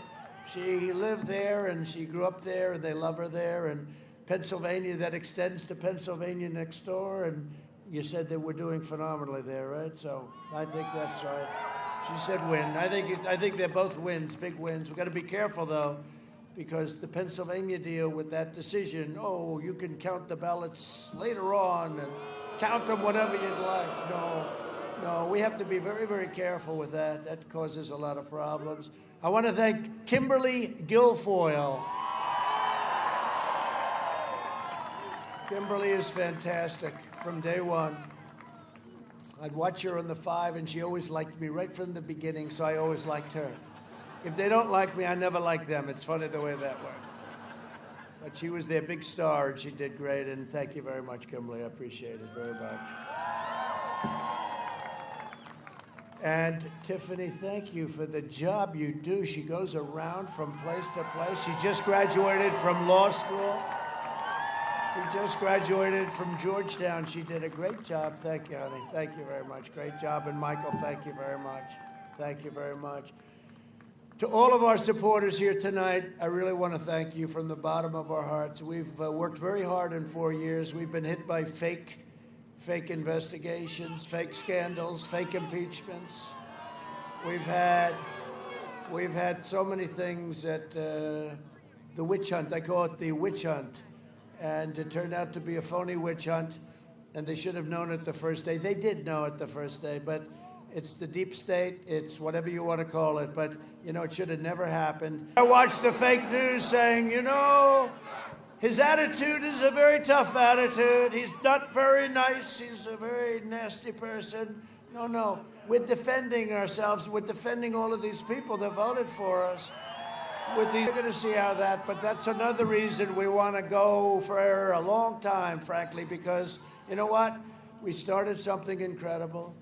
She lived there and she grew up there and they love her there. And Pennsylvania, that extends to Pennsylvania next door. And you said that we're doing phenomenally there, right? So I think that's right. She said win. I think they're both wins, big wins. We've got to be careful, though, because the Pennsylvania deal with that decision, you can count the ballots later on and count them whatever you'd like. No, we have to be very, very careful with that. That causes a lot of problems. I want to thank Kimberly Guilfoyle. Kimberly is fantastic from day one. I'd watch her on the 5, and she always liked me right from the beginning, so I always liked her. If they don't like me, I never like them. It's funny the way that works. But she was their big star, and she did great, and thank you very much, Kimberly. I appreciate it very much. And Tiffany, thank you for the job you do. She goes around from place to place. She just graduated from law school. She just graduated from Georgetown. She did a great job. Thank you, honey. Thank you very much. Great job. And Michael, thank you very much. Thank you very much. To all of our supporters here tonight, I really want to thank you from the bottom of our hearts. We've worked very hard in 4 years. We've been hit by fake investigations, fake scandals, fake impeachments. We've had so many things that the witch hunt, I call it the witch hunt. And it turned out to be a phony witch hunt, and they should have known it the first day. They did know it the first day, but it's the deep state. It's whatever you want to call it, but, it should have never happened. I watched the fake news saying, his attitude is a very tough attitude. He's not very nice. He's a very nasty person. No. We're defending ourselves. We're defending all of these people that voted for us. We're going to see how but that's another reason we want to go for a long time, frankly, because you know what? We started something incredible.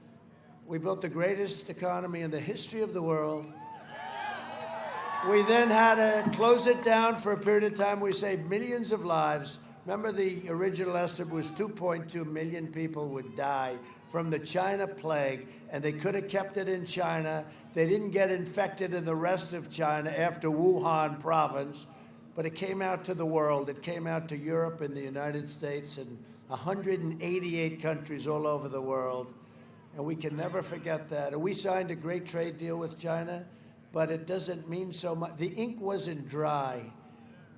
We built the greatest economy in the history of the world. We then had to close it down for a period of time. We saved millions of lives. Remember, the original estimate was 2.2 million people would die from the China plague, and they could have kept it in China. They didn't get infected in the rest of China after Wuhan province, but it came out to the world. It came out to Europe and the United States and 188 countries all over the world, and we can never forget that. And we signed a great trade deal with China, but it doesn't mean so much. The ink wasn't dry,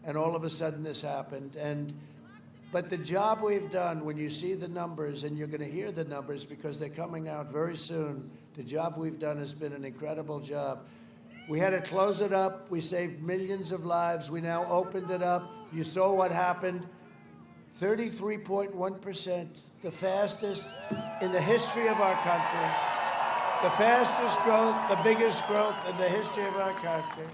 and all of a sudden this happened. But the job we've done, when you see the numbers, and you're going to hear the numbers because they're coming out very soon, the job we've done has been an incredible job. We had to close it up. We saved millions of lives. We now opened it up. You saw what happened. 33.1%, the fastest in the history of our country. The fastest growth, the biggest growth in the history of our country.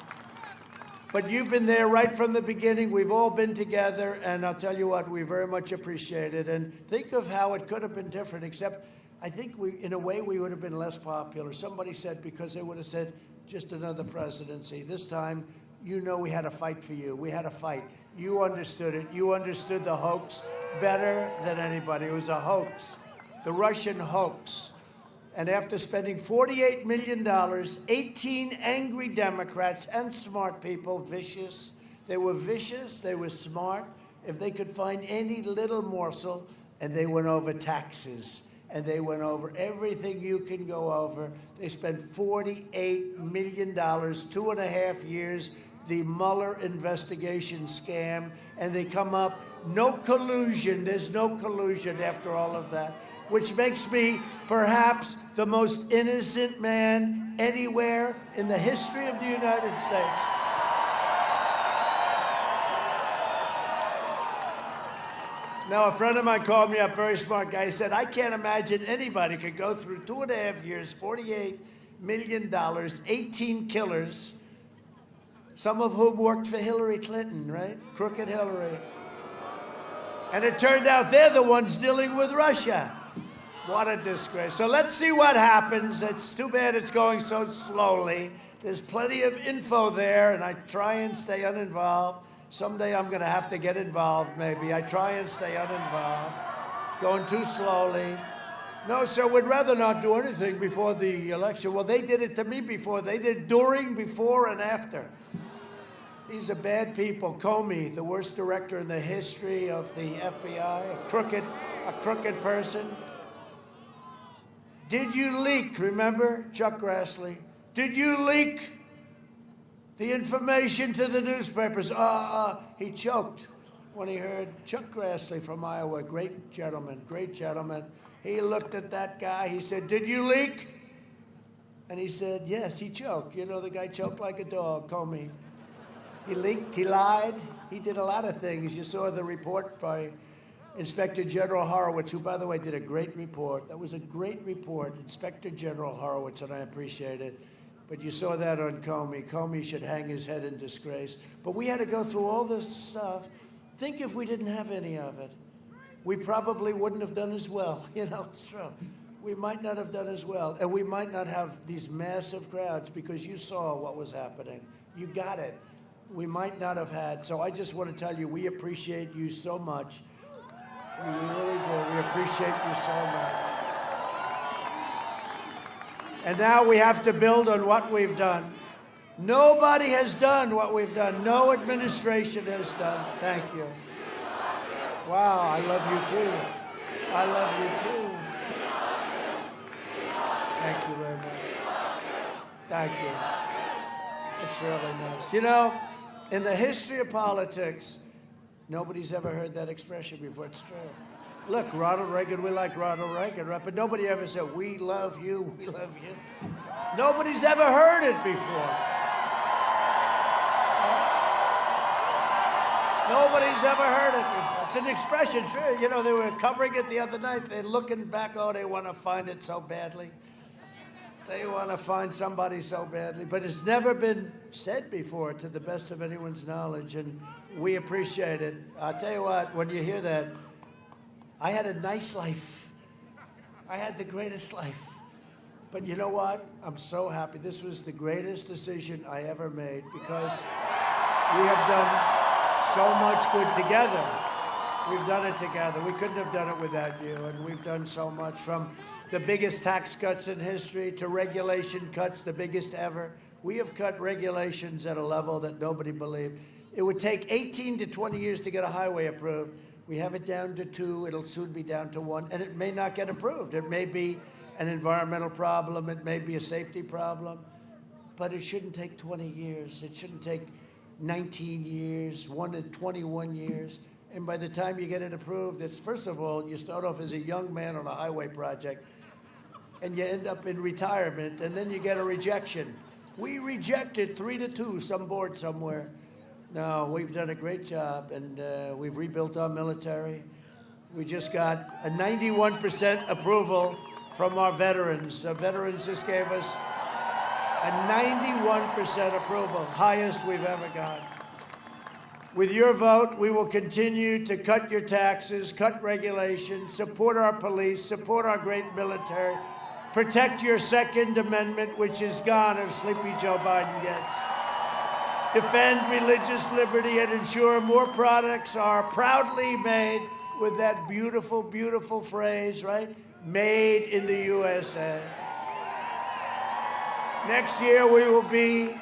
But you've been there right from the beginning. We've all been together, and I'll tell you what, we very much appreciate it. And think of how it could have been different, except I think in a way, we would have been less popular. Somebody said, because they would have said, just another presidency. This time, we had to fight for you. We had to fight. You understood it. You understood the hoax better than anybody. It was a hoax, the Russian hoax. And after spending $48 million, 18 angry Democrats and smart people, vicious. They were vicious, they were smart. If they could find any little morsel, and they went over taxes, and they went over everything you can go over. They spent $48 million, 2.5 years, the Mueller investigation scam, and they come up, no collusion. There's no collusion after all of that. which makes me perhaps the most innocent man anywhere in the history of the United States. Now, a friend of mine called me up, very smart guy. He said, I can't imagine anybody could go through 2.5 years, $48 million, 18 killers, some of whom worked for Hillary Clinton, right? Crooked Hillary. And it turned out they're the ones dealing with Russia. What a disgrace. So let's see what happens. It's too bad it's going so slowly. There's plenty of info there, and I try and stay uninvolved. Someday I'm going to have to get involved, maybe. I try and stay uninvolved. Going too slowly. No, sir, we'd rather not do anything before the election. Well, they did it to me before. They did during, before, and after. These are bad people. Comey, the worst director in the history of the FBI, a crooked person. Did you leak, remember, Chuck Grassley? Did you leak the information to the newspapers? He choked when he heard Chuck Grassley from Iowa, great gentleman. He looked at that guy, he said, did you leak? And he said, yes, he choked. You know, the guy choked like a dog, Comey. He leaked, he lied, he did a lot of things. You saw the report by Inspector General Horowitz, who, by the way, did a great report. That was a great report, Inspector General Horowitz, and I appreciate it. But you saw that on Comey. Comey should hang his head in disgrace. But we had to go through all this stuff. Think if we didn't have any of it. We probably wouldn't have done as well. You know, it's true. We might not have done as well. And we might not have these massive crowds because you saw what was happening. You got it. We might not have had. So I just want to tell you, we appreciate you so much. We really do. We appreciate you so much. And now we have to build on what we've done. Nobody has done what we've done. No administration has done. Thank you. Wow, I love you too. I love you too. Thank you very much. Thank you. It's really nice. You know, in the history of politics, nobody's ever heard that expression before. It's true. Look, Ronald Reagan, we like Ronald Reagan, right? But nobody ever said, we love you, we love you. Nobody's ever heard it before. Nobody's ever heard it before. It's an expression, true. You know, they were covering it the other night. They're looking back, oh, they want to find it so badly. They want to find somebody so badly. But it's never been said before, to the best of anyone's knowledge, and we appreciate it. I'll tell you what, when you hear that, I had a nice life. I had the greatest life. But you know what? I'm so happy. This was the greatest decision I ever made because we have done so much good together. We've done it together. We couldn't have done it without you. And we've done so much, from the biggest tax cuts in history to regulation cuts, the biggest ever. We have cut regulations at a level that nobody believed. It would take 18 to 20 years to get a highway approved. We have it down to 2. It'll soon be down to 1. And it may not get approved. It may be an environmental problem. It may be a safety problem. But it shouldn't take 20 years. It shouldn't take 19 years, 1 to 21 years. And by the time you get it approved, it's, first of all, you start off as a young man on a highway project, and you end up in retirement, and then you get a rejection. We rejected 3 to 2, some board somewhere. No, we've done a great job, and we've rebuilt our military. We just got a 91% approval from our veterans. The veterans just gave us a 91% approval, highest we've ever got. With your vote, we will continue to cut your taxes, cut regulations, support our police, support our great military, protect your Second Amendment, which is gone if Sleepy Joe Biden gets. Defend religious liberty and ensure more products are proudly made with that beautiful, beautiful phrase, right? Made in the USA. Next year we will be,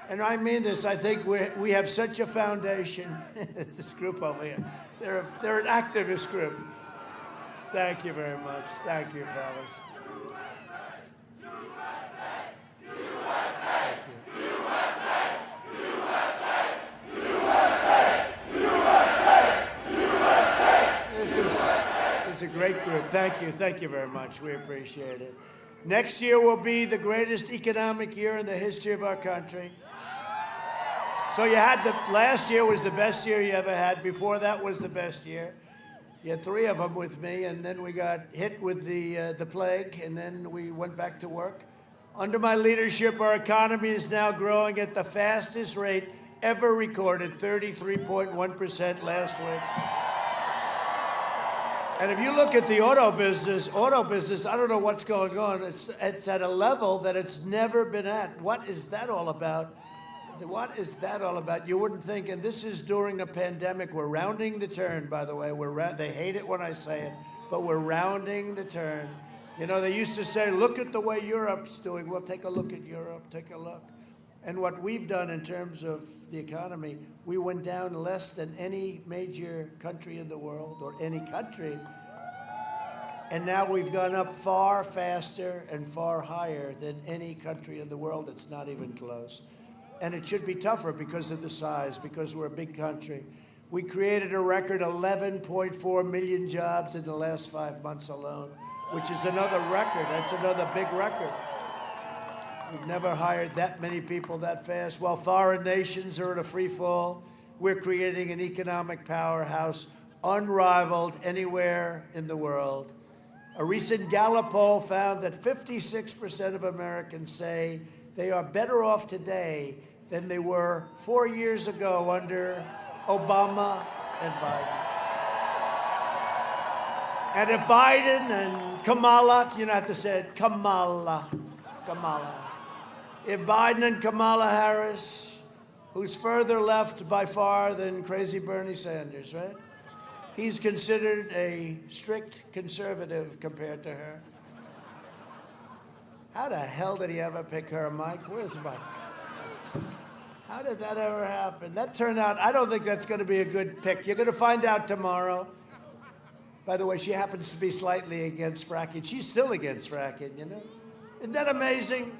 and I mean this, I think we have such a foundation. This group over here, they're an activist group. Thank you very much. Thank you, fellas. This is great group. Thank you very much. We appreciate it. Next year will be the greatest economic year in the history of our country. So you had last year was the best year you ever had. Before that was the best year. You had 3 of them with me, and then we got hit with the plague, and then we went back to work. Under my leadership, our economy is now growing at the fastest rate ever recorded, 33.1% last week. And if you look at the auto business, I don't know what's going on. It's at a level that it's never been at. What is that all about? What is that all about? You wouldn't think, and this is during a pandemic. We're rounding the turn, by the way. They hate it when I say it, but we're rounding the turn. You know, they used to say, look at the way Europe's doing. Well, take a look at Europe, take a look. And what we've done in terms of the economy, we went down less than any major country in the world, or any country. And now we've gone up far faster and far higher than any country in the world. It's not even close. And it should be tougher because of the size, because we're a big country. We created a record 11.4 million jobs in the last 5 months alone, which is another record. That's another big record. We've never hired that many people that fast. While foreign nations are in a free fall, we're creating an economic powerhouse unrivaled anywhere in the world. A recent Gallup poll found that 56% of Americans say they are better off today than they were 4 years ago under Obama and Biden. And if Biden and Kamala, you don't have to say it, Kamala. If Biden and Kamala Harris, who's further left by far than crazy Bernie Sanders, right? He's considered a strict conservative compared to her. How the hell did he ever pick her, Mike? Where's Mike? How did that ever happen? That turned out, I don't think that's going to be a good pick. You're going to find out tomorrow. By the way, she happens to be slightly against fracking. She's still against fracking, you know? Isn't that amazing?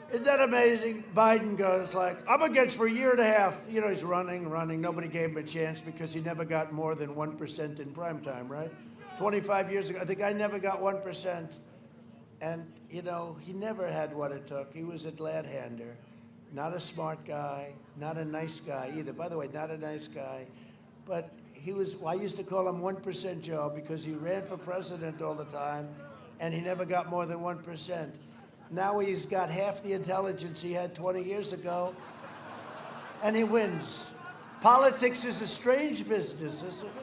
Isn't that amazing? Biden goes like, I'm against for a year and a half. You know, he's running. Nobody gave him a chance because he never got more than 1% in prime time, right? 25 years ago, the guy never got 1%. And, you know, he never had what it took. He was a glad-hander, not a smart guy, not a nice guy either. By the way, not a nice guy. But he was, well, I used to call him 1% Joe because he ran for president all the time, and he never got more than 1%. Now he's got half the intelligence he had 20 years ago, and he wins. Politics is a strange business, isn't it?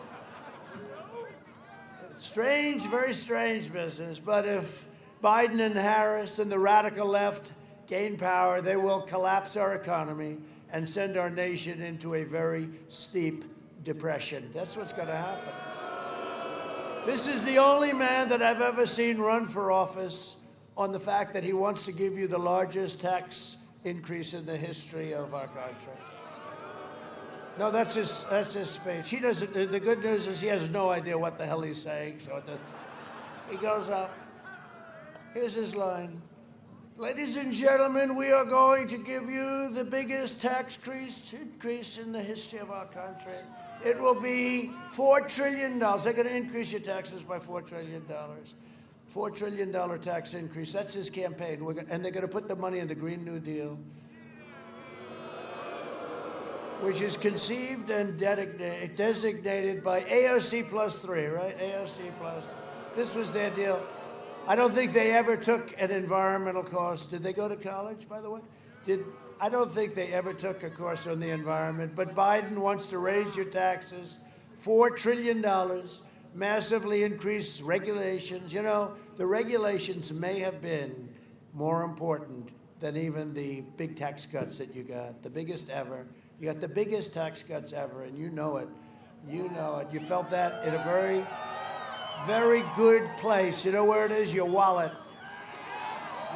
Strange, very strange business. But if Biden and Harris and the radical left gain power, they will collapse our economy and send our nation into a very steep depression. That's what's going to happen. This is the only man that I've ever seen run for office on the fact that he wants to give you the largest tax increase in the history of our country. No, that's his speech. He doesn't. The good news is he has no idea what the hell he's saying. So he goes up. Here's his line. Ladies and gentlemen, we are going to give you the biggest tax increase in the history of our country. It will be $4 trillion. They're going to increase your taxes by $4 trillion. $4 trillion tax increase. That's his campaign. And they're going to put the money in the Green New Deal, which is conceived and designated by AOC plus 3, right? AOC plus 3. This was their deal. I don't think they ever took an environmental course. Did they go to college, by the way? I don't think they ever took a course on the environment. But Biden wants to raise your taxes, $4 trillion, massively increase regulations. You know, the regulations may have been more important than even the big tax cuts that you got, the biggest ever. You got the biggest tax cuts ever, and you know it. You know it. You felt that in a very, very good place. You know where it is? Your wallet.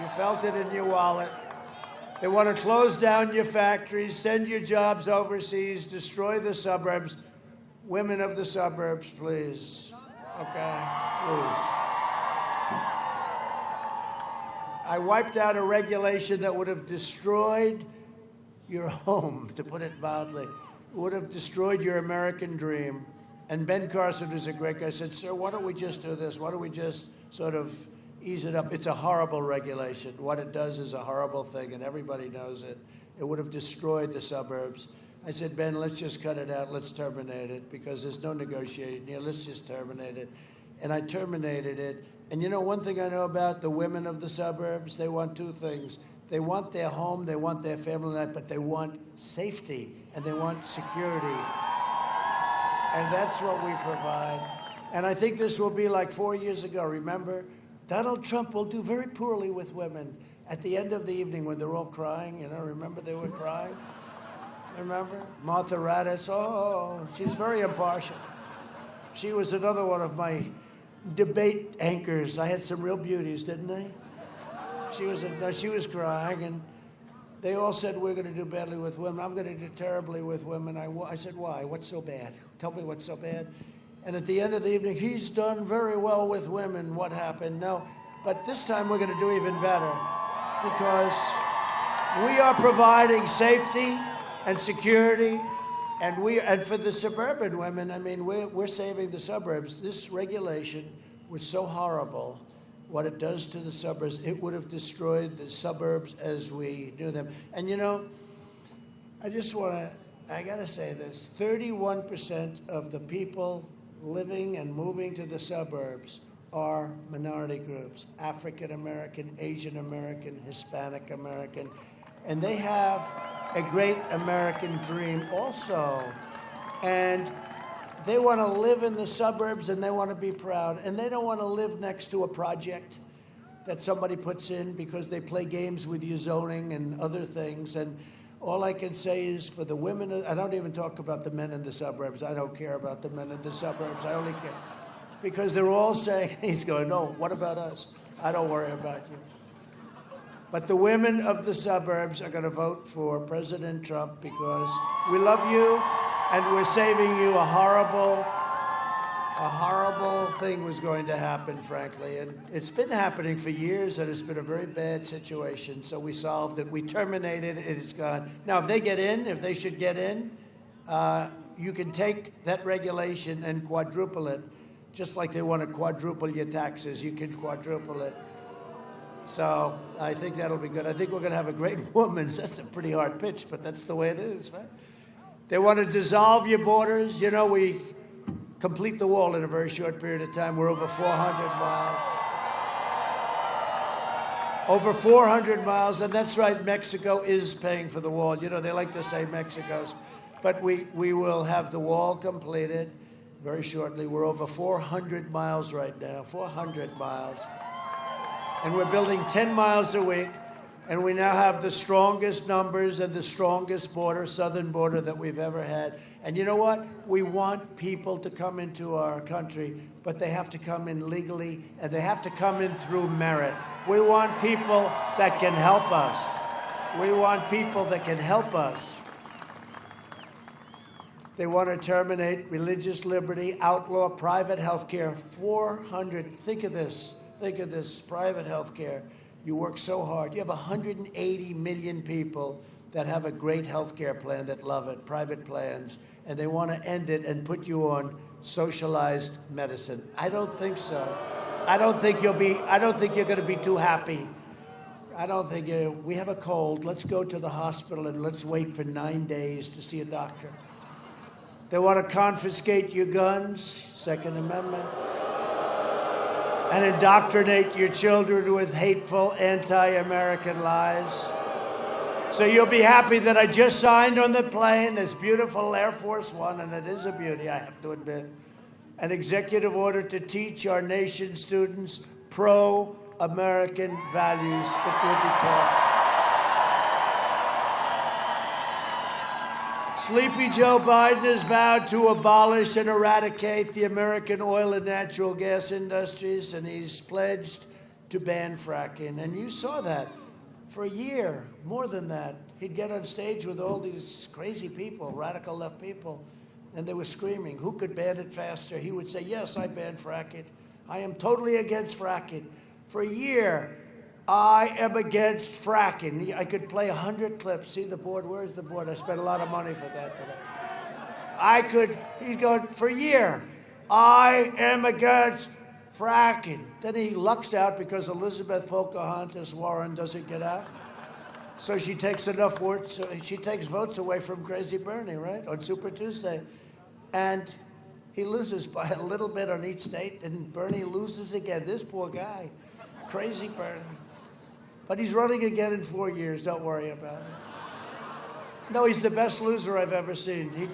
You felt it in your wallet. They want to close down your factories, send your jobs overseas, destroy the suburbs. Women of the suburbs, please. Okay, please. I wiped out a regulation that would have destroyed your home, to put it mildly. Would have destroyed your American dream. And Ben Carson was a great guy. I said, sir, why don't we just do this? Why don't we just sort of ease it up? It's a horrible regulation. What it does is a horrible thing, and everybody knows it. It would have destroyed the suburbs. I said, Ben, let's just cut it out. Let's terminate it, because there's no negotiating here. Let's just terminate it. And I terminated it. And you know, one thing I know about the women of the suburbs, they want two things. They want their home, they want their family life, but they want safety, and they want security. And that's what we provide. And I think this will be like 4 years ago. Remember, Donald Trump will do very poorly with women at the end of the evening when they're all crying. You know, remember they were crying? Remember? Martha Raddatz, oh, she's very impartial. She was another one of my debate anchors. I had some real beauties, didn't I? She was crying, and they all said we're going to do badly with women. I'm going to do terribly with women. I said, why? What's so bad? Tell me what's so bad. And at the end of the evening, he's done very well with women. What happened? No. But this time we're going to do even better, because we are providing safety and security, and for the suburban women, I mean, we're saving the suburbs. This regulation was so horrible. What it does to the suburbs, it would have destroyed the suburbs as we knew them. And you know, I gotta say this, 31% of the people living and moving to the suburbs are minority groups, African American, Asian American, Hispanic American, and they have a great American dream also. And they want to live in the suburbs, and they want to be proud. And they don't want to live next to a project that somebody puts in because they play games with your zoning and other things. And all I can say is for the women, I don't even talk about the men in the suburbs. I don't care about the men in the suburbs. I only care because they're all saying, he's going, no, what about us? I don't worry about you. But the women of the suburbs are going to vote for President Trump because we love you. And we're saving you a horrible thing was going to happen, frankly. And it's been happening for years, and it's been a very bad situation. So we solved it. We terminated it. It's gone. Now, if they should get in, you can take that regulation and quadruple it. Just like they want to quadruple your taxes, you can quadruple it. So I think that'll be good. I think we're going to have a great woman's. That's a pretty hard pitch, but that's the way it is, right? They want to dissolve your borders. You know, we complete the wall in a very short period of time. We're over 400 miles. Over 400 miles, and that's right, Mexico is paying for the wall. You know, they like to say Mexico's. But we will have the wall completed very shortly. We're over 400 miles right now, 400 miles. And we're building 10 miles a week. And we now have the strongest numbers and the strongest border, southern border, that we've ever had. And you know what? We want people to come into our country, but they have to come in legally, and they have to come in through merit. We want people that can help us. We want people that can help us. They want to terminate religious liberty, outlaw private health care. 400, think of this, private health care. You work so hard. You have 180 million people that have a great health care plan that love it, private plans, and they want to end it and put you on socialized medicine. I don't think so. I don't think you're going to be too happy. We have a cold. Let's go to the hospital and let's wait for 9 days to see a doctor. They want to confiscate your guns, Second Amendment, and indoctrinate your children with hateful anti-American lies. So you'll be happy that I just signed on the plane, this beautiful Air Force One, and it is a beauty, I have to admit, an executive order to teach our nation's students pro-American values that will be taught. Sleepy Joe Biden has vowed to abolish and eradicate the American oil and natural gas industries, and he's pledged to ban fracking. And you saw that for a year, more than that. He'd get on stage with all these crazy people, radical left people, and they were screaming, who could ban it faster? He would say, yes, I ban fracking. I am totally against fracking. For a year, I am against fracking. I could play 100 clips. See the board? Where's the board? I spent a lot of money for that today. He's going, for a year, I am against fracking. Then he lucks out because Elizabeth Pocahontas Warren doesn't get out. So she takes enough votes, she takes votes away from Crazy Bernie, right, on Super Tuesday. And he loses by a little bit on each state, and Bernie loses again. This poor guy, Crazy Bernie. But he's running again in 4 years, don't worry about it. No, he's the best loser I've ever seen.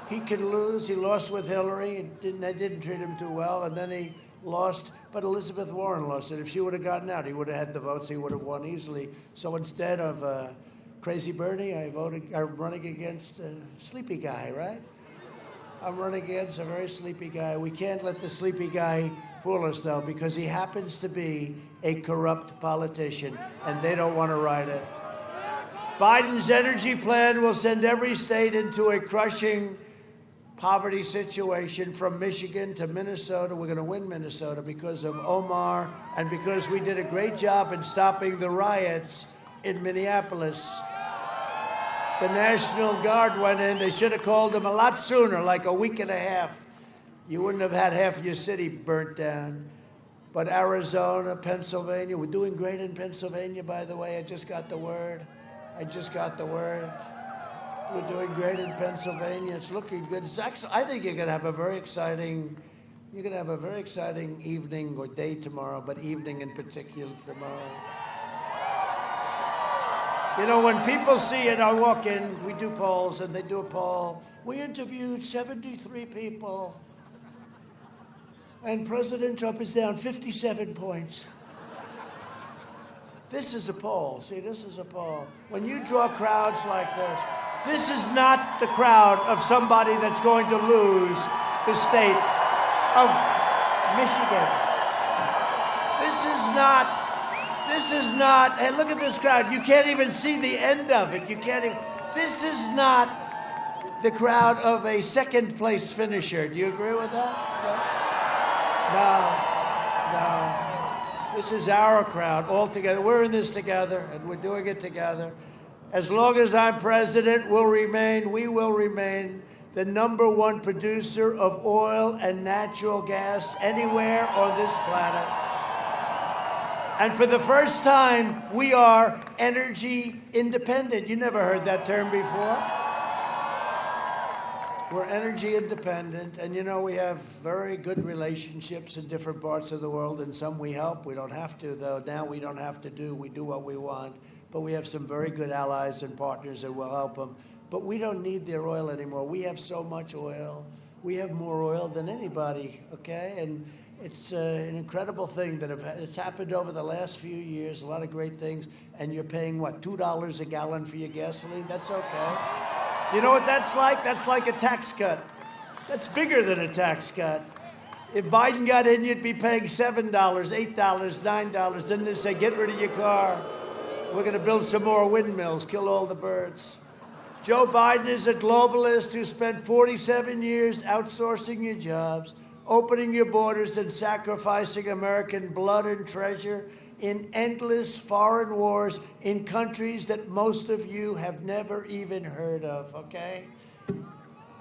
He can lose. He lost with Hillary. They didn't treat him too well, and then he lost. But Elizabeth Warren lost it. If she would have gotten out, he would have had the votes. He would have won easily. So instead of Crazy Bernie, I'm running against a sleepy guy, right? I'm running against a very sleepy guy. We can't let the sleepy guy fool us, though, because he happens to be a corrupt politician, and they don't want to ride it. Biden's energy plan will send every state into a crushing poverty situation from Michigan to Minnesota. We're going to win Minnesota because of Omar and because we did a great job in stopping the riots in Minneapolis. The National Guard went in. They should have called them a lot sooner, like a week and a half. You wouldn't have had half your city burnt down. But Arizona, Pennsylvania, we're doing great in Pennsylvania, by the way. I just got the word. We're doing great in Pennsylvania. It's looking good. It's actually, I think you're going to have a very exciting evening or day tomorrow, but evening in particular tomorrow. You know, when people see it, I walk in, we do polls, and they do a poll. We interviewed 73 people, and President Trump is down 57 points. This is a poll. See, this is a poll. When you draw crowds like this is not the crowd of somebody that's going to lose the state of Michigan. This is not, hey, look at this crowd. You can't even see the end of it. This is not the crowd of a second place finisher. Do you agree with that? No. This is our crowd all together. We're in this together, and we're doing it together. As long as I'm president, we will remain the #1 producer of oil and natural gas anywhere on this planet. And for the first time, we are energy independent. You never heard that term before. We're energy independent, and you know, we have very good relationships in different parts of the world, and some we help. We don't have to, though. Now we don't have to we do what we want. But we have some very good allies and partners that will help them. But we don't need their oil anymore. We have so much oil. We have more oil than anybody, okay? And it's an incredible thing that it's happened over the last few years, a lot of great things, and you're paying, what, $2 a gallon for your gasoline? That's okay. You know what that's like? That's like a tax cut. That's bigger than a tax cut. If Biden got in, you'd be paying $7, $8, $9. Then they say, get rid of your car. We're going to build some more windmills, kill all the birds. Joe Biden is a globalist who spent 47 years outsourcing your jobs, opening your borders, and sacrificing American blood and treasure in endless foreign wars in countries that most of you have never even heard of, okay?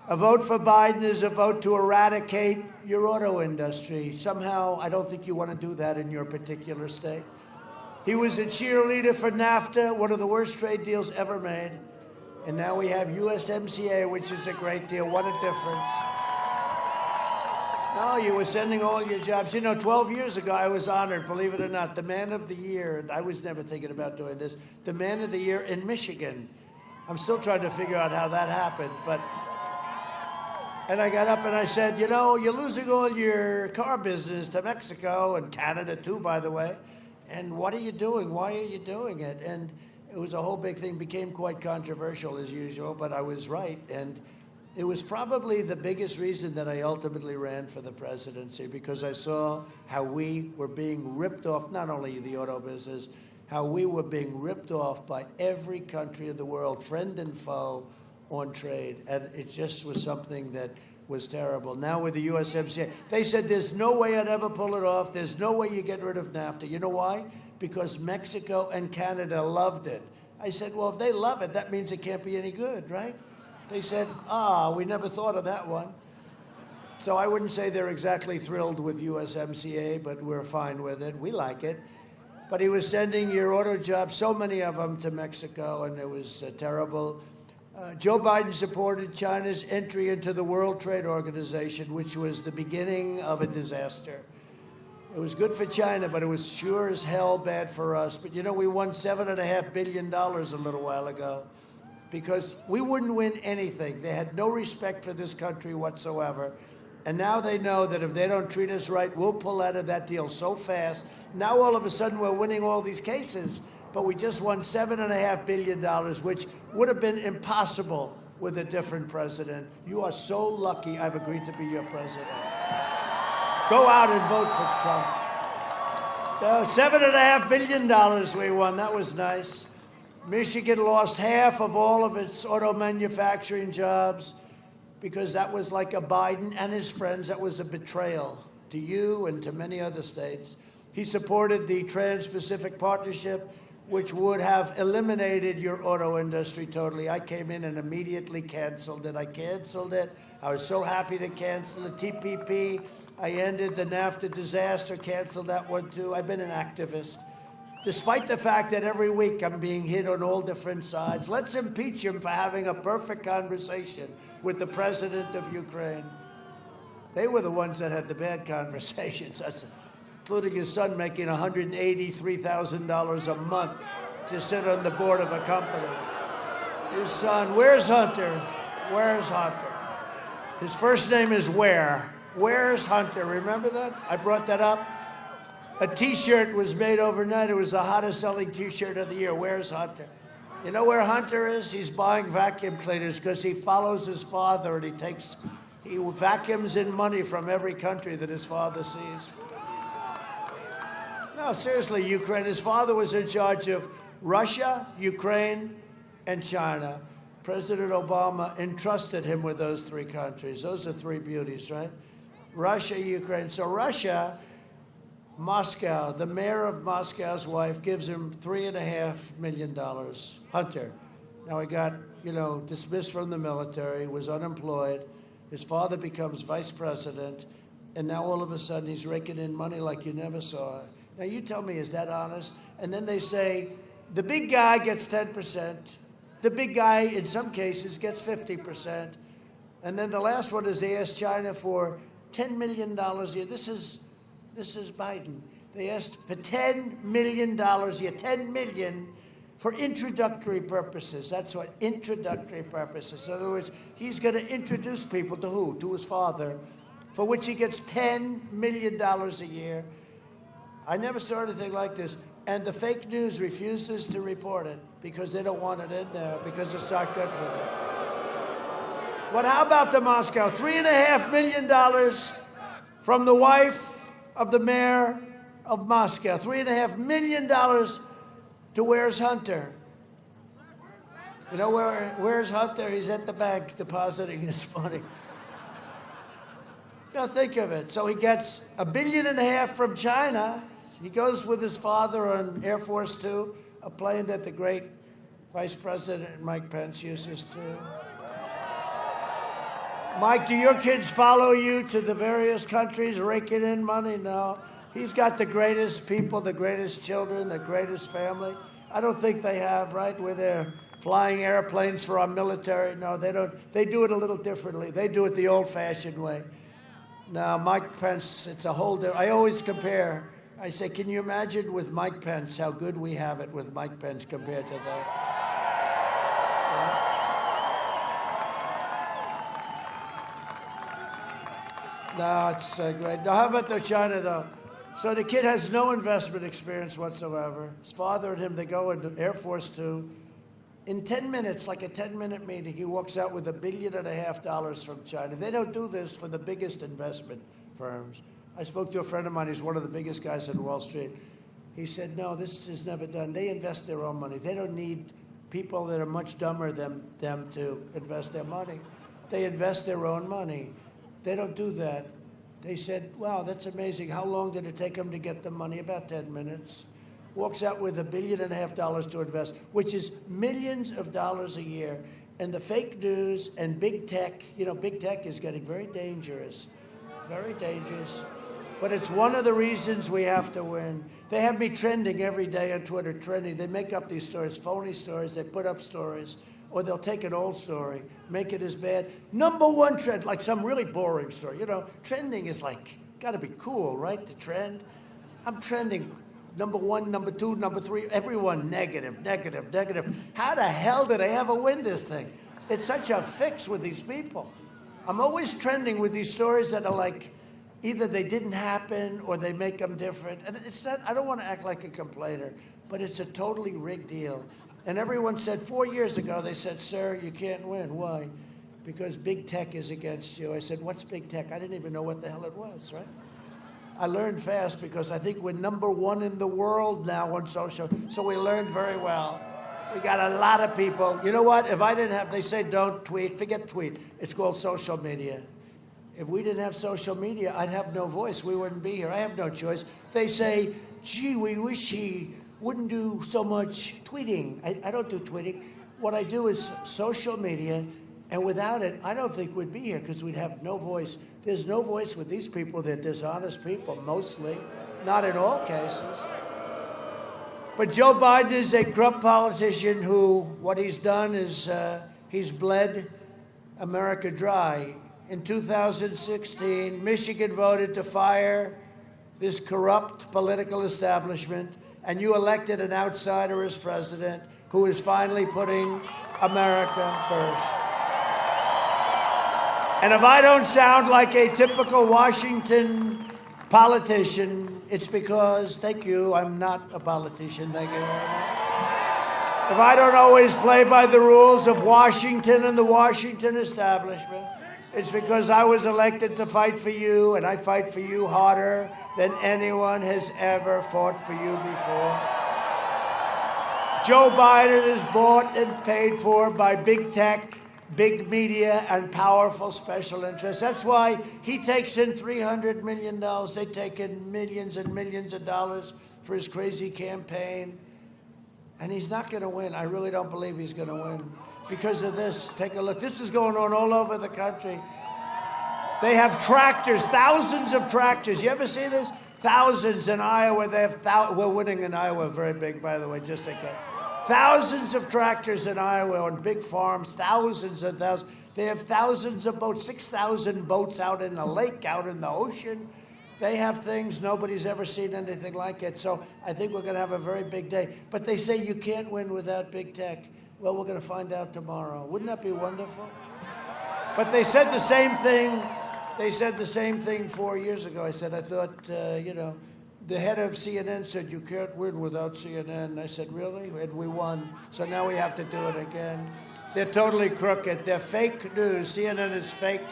A vote for Biden is a vote to eradicate your auto industry. Somehow, I don't think you want to do that in your particular state. He was a cheerleader for NAFTA, one of the worst trade deals ever made. And now we have USMCA, which is a great deal. What a difference. No, you were sending all your jobs. You know, 12 years ago, I was honored, believe it or not, the Man of the Year, and I was never thinking about doing this, the Man of the Year in Michigan. I'm still trying to figure out how that happened, and I got up and I said, you know, you're losing all your car business to Mexico and Canada too, by the way. And what are you doing? Why are you doing it? And it was a whole big thing, became quite controversial as usual, but I was right. And it was probably the biggest reason that I ultimately ran for the presidency, because I saw how we were being ripped off, not only the auto business, how we were being ripped off by every country in the world, friend and foe, on trade. And it just was something that was terrible. Now with the USMCA, they said there's no way I'd ever pull it off. There's no way you get rid of NAFTA. You know why? Because Mexico and Canada loved it. I said, well, if they love it, that means it can't be any good, right? They said, we never thought of that one. So I wouldn't say they're exactly thrilled with USMCA, but we're fine with it. We like it. But he was sending your auto jobs, so many of them, to Mexico, and it was terrible. Joe Biden supported China's entry into the World Trade Organization, which was the beginning of a disaster. It was good for China, but it was sure as hell bad for us. But you know, we won $7.5 billion a little while ago because we wouldn't win anything. They had no respect for this country whatsoever. And now they know that if they don't treat us right, we'll pull out of that deal so fast. Now all of a sudden we're winning all these cases, but we just won $7.5 billion, which would have been impossible with a different president. You are so lucky I've agreed to be your president. Go out and vote for Trump. $7.5 billion we won. That was nice. Michigan lost half of all of its auto manufacturing jobs because that was like a Biden and his friends. That was a betrayal to you and to many other states. He supported the Trans-Pacific Partnership, which would have eliminated your auto industry totally. I came in and immediately canceled it. I was so happy to cancel it. TPP, I ended the NAFTA disaster, canceled that one too. I've been an activist. Despite the fact that every week I'm being hit on all different sides. Let's impeach him for having a perfect conversation with the president of Ukraine. They were the ones that had the bad conversations, including his son making $183,000 a month to sit on the board of a company. His son, where's Hunter? Where's Hunter? His first name is Where. Where's Hunter? Remember that? I brought that up. A T-shirt was made overnight. It was the hottest selling T-shirt of the year. Where's Hunter? You know where Hunter is? He's buying vacuum cleaners because he follows his father and he vacuums in money from every country that his father sees. No, seriously, Ukraine. His father was in charge of Russia, Ukraine, and China. President Obama entrusted him with those three countries. Those are three beauties, right? Russia, Ukraine. So Russia, Moscow, the mayor of Moscow's wife gives him $3.5 million. Hunter. Now he got, dismissed from the military, was unemployed. His father becomes vice president, and now all of a sudden he's raking in money like you never saw. Now you tell me, is that honest? And then they say, the big guy gets 10%. The big guy, in some cases, gets 50%. And then the last one is they asked China for $10 million a year. This is Biden. They asked for $10 million a year, $10 million for introductory purposes. That's what, introductory purposes. In other words, he's going to introduce people to who? To his father, for which he gets $10 million a year. I never saw anything like this. And the fake news refuses to report it because they don't want it in there, because it's not good for them. But how about the Moscow? $3.5 million from the wife of the mayor of Moscow. $3.5 million to Where's Hunter? You know where's Hunter? He's at the bank depositing his money. Now think of it. So he gets $1.5 billion from China. He goes with his father on Air Force Two, a plane that the great Vice President Mike Pence uses too. Mike, do your kids follow you to the various countries raking in money? No. He's got the greatest people, the greatest children, the greatest family. I don't think they have, right, where they're flying airplanes for our military. No, they don't. They do it a little differently. They do it the old-fashioned way. Now, Mike Pence, it's a whole different. I always compare. I say, can you imagine with Mike Pence how good we have it with Mike Pence compared to that? No, it's great. Now, how about the China, though? So the kid has no investment experience whatsoever. His father and him, they go into Air Force Two. In 10 minutes, like a 10-minute meeting, he walks out with $1.5 billion from China. They don't do this for the biggest investment firms. I spoke to a friend of mine. He's one of the biggest guys in Wall Street. He said, no, this is never done. They invest their own money. They don't need people that are much dumber than them to invest their money. They invest their own money. They don't do that. They said, wow, that's amazing. How long did it take them to get the money? About 10 minutes. Walks out with $1.5 billion to invest, which is millions of dollars a year. and the fake news and big tech. You know, big tech is getting very dangerous, very dangerous. But it's one of the reasons we have to win. They have me trending every day on Twitter, trending. They make up these stories, phony stories. They put up stories, or they'll take an old story, make it as bad. #1 trend, like some really boring story. You know, trending is like, got to be cool, right, to trend? I'm trending #1, #2, #3, everyone negative, negative, negative. How the hell did I ever win this thing? It's such a fix with these people. I'm always trending with these stories that are like, either they didn't happen or they make them different. And it's not, I don't want to act like a complainer, but it's a totally rigged deal. And everyone said 4 years ago, they said, sir, you can't win. Why? Because big tech is against you. I said, what's big tech? I didn't even know what the hell it was, right? I learned fast because I think we're #1 in the world now on social. So we learned very well. We got a lot of people. You know what? If I didn't have, they say don't tweet, forget tweet. It's called social media. If we didn't have social media, I'd have no voice. We wouldn't be here. I have no choice. They say, gee, we wish he wouldn't do so much tweeting. I don't do tweeting. What I do is social media, and without it, I don't think we'd be here because we'd have no voice. There's no voice with these people. They're dishonest people, mostly, not in all cases. But Joe Biden is a corrupt politician who, what he's done is he's bled America dry. In 2016, Michigan voted to fire this corrupt political establishment, and you elected an outsider as president who is finally putting America first. And if I don't sound like a typical Washington politician, it's because, thank you, I'm not a politician, thank you very much. If I don't always play by the rules of Washington and the Washington establishment, it's because I was elected to fight for you, and I fight for you harder than anyone has ever fought for you before. Joe Biden is bought and paid for by big tech, big media, and powerful special interests. That's why he takes in $300 million. They take in millions and millions of dollars for his crazy campaign. And he's not going to win. I really don't believe he's going to win. Because of this, take a look. This is going on all over the country. They have tractors, thousands of tractors. You ever see this? Thousands in Iowa. They have we're winning in Iowa, very big, by the way, just in case. Thousands of tractors in Iowa on big farms, thousands and thousands. They have thousands of boats, 6,000 boats out in the lake, out in the ocean. They have things, nobody's ever seen anything like it. So I think we're going to have a very big day. But they say you can't win without big tech. Well, we're going to find out tomorrow. Wouldn't that be wonderful? But they said the same thing. They said the same thing 4 years ago. I said, I thought, you know, the head of CNN said, you can't win without CNN. I said, really? And we won. So now we have to do it again. They're totally crooked. They're fake news. CNN is fake.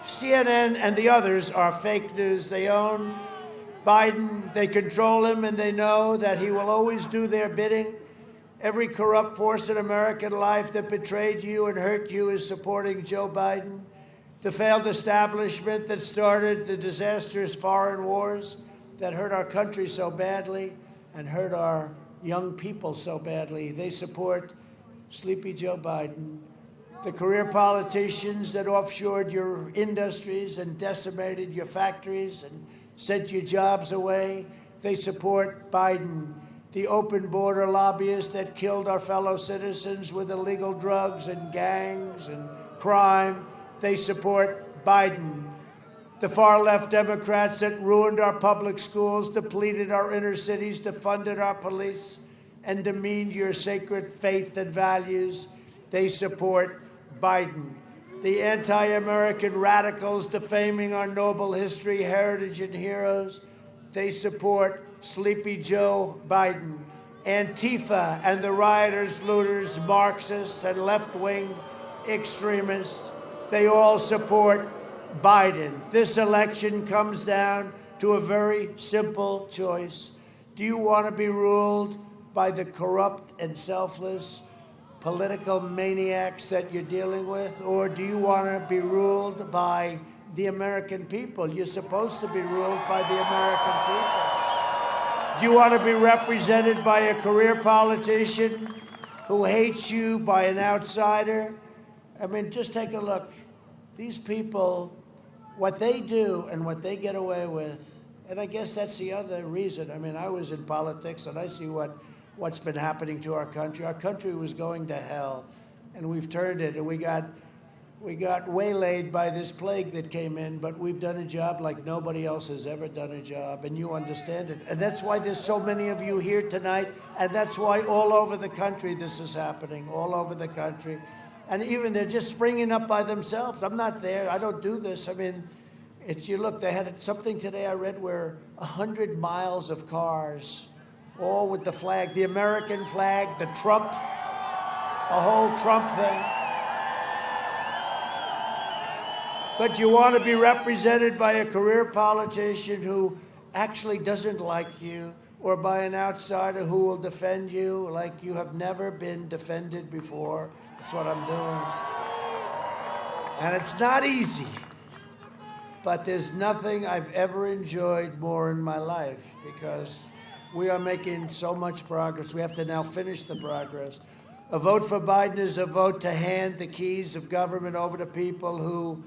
CNN and the others are fake news. They own Biden. They control him, and they know that he will always do their bidding. Every corrupt force in American life that betrayed you and hurt you is supporting Joe Biden. The failed establishment that started the disastrous foreign wars that hurt our country so badly and hurt our young people so badly, they support Sleepy Joe Biden. The career politicians that offshored your industries and decimated your factories and sent your jobs away, they support Biden. The open border lobbyists that killed our fellow citizens with illegal drugs and gangs and crime, they support Biden. The far-left Democrats that ruined our public schools, depleted our inner cities, defunded our police, and demeaned your sacred faith and values, they support Biden. The anti-American radicals defaming our noble history, heritage, and heroes, they support Sleepy Joe Biden. Antifa and the rioters, looters, Marxists, and left-wing extremists, they all support Biden. This election comes down to a very simple choice. Do you want to be ruled by the corrupt and selfless political maniacs that you're dealing with, or do you want to be ruled by the American people? You're supposed to be ruled by the American people. Do you want to be represented by a career politician who hates you, by an outsider I mean, just take a look. These people, what they do and what they get away with, and I guess that's the other reason. I mean, I was in politics, and I see what's been happening to our country. Our country was going to hell, and we've turned it, and we got waylaid by this plague that came in, but we've done a job like nobody else has ever done a job, and you understand it. And that's why there's so many of you here tonight, and that's why all over the country this is happening, all over the country. And even they're just springing up by themselves. I'm not there. I don't do this. I mean, you look, they had something today I read where 100 miles of cars, all with the flag, the American flag, the Trump, the whole Trump thing. But you want to be represented by a career politician who actually doesn't like you, or by an outsider who will defend you like you have never been defended before. That's what I'm doing. And it's not easy, but there's nothing I've ever enjoyed more in my life, because we are making so much progress. We have to now finish the progress. A vote for Biden is a vote to hand the keys of government over to people who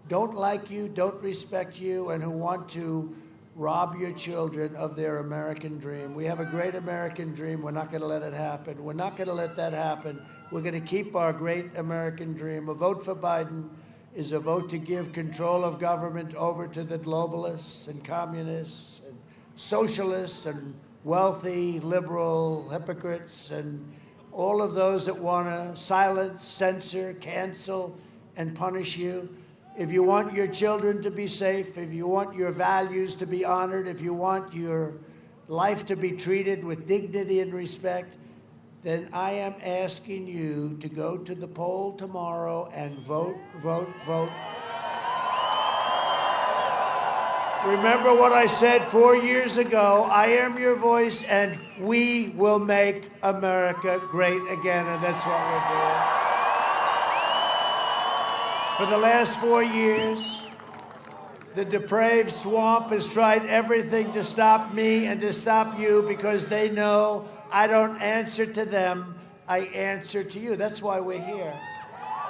don't like you, don't respect you, and who want to rob your children of their American dream. We have a great American dream. We're not going to let it happen. We're not going to let that happen. We're going to keep our great American dream. A vote for Biden is a vote to give control of government over to the globalists and communists and socialists and wealthy, liberal hypocrites and all of those that want to silence, censor, cancel, and punish you. If you want your children to be safe, if you want your values to be honored, if you want your life to be treated with dignity and respect, then I am asking you to go to the poll tomorrow and vote, vote, vote. Remember what I said 4 years ago. I am your voice, and we will make America great again, and that's what we're doing. For the last 4 years, the depraved swamp has tried everything to stop me and to stop you, because they know I don't answer to them, I answer to you. That's why we're here.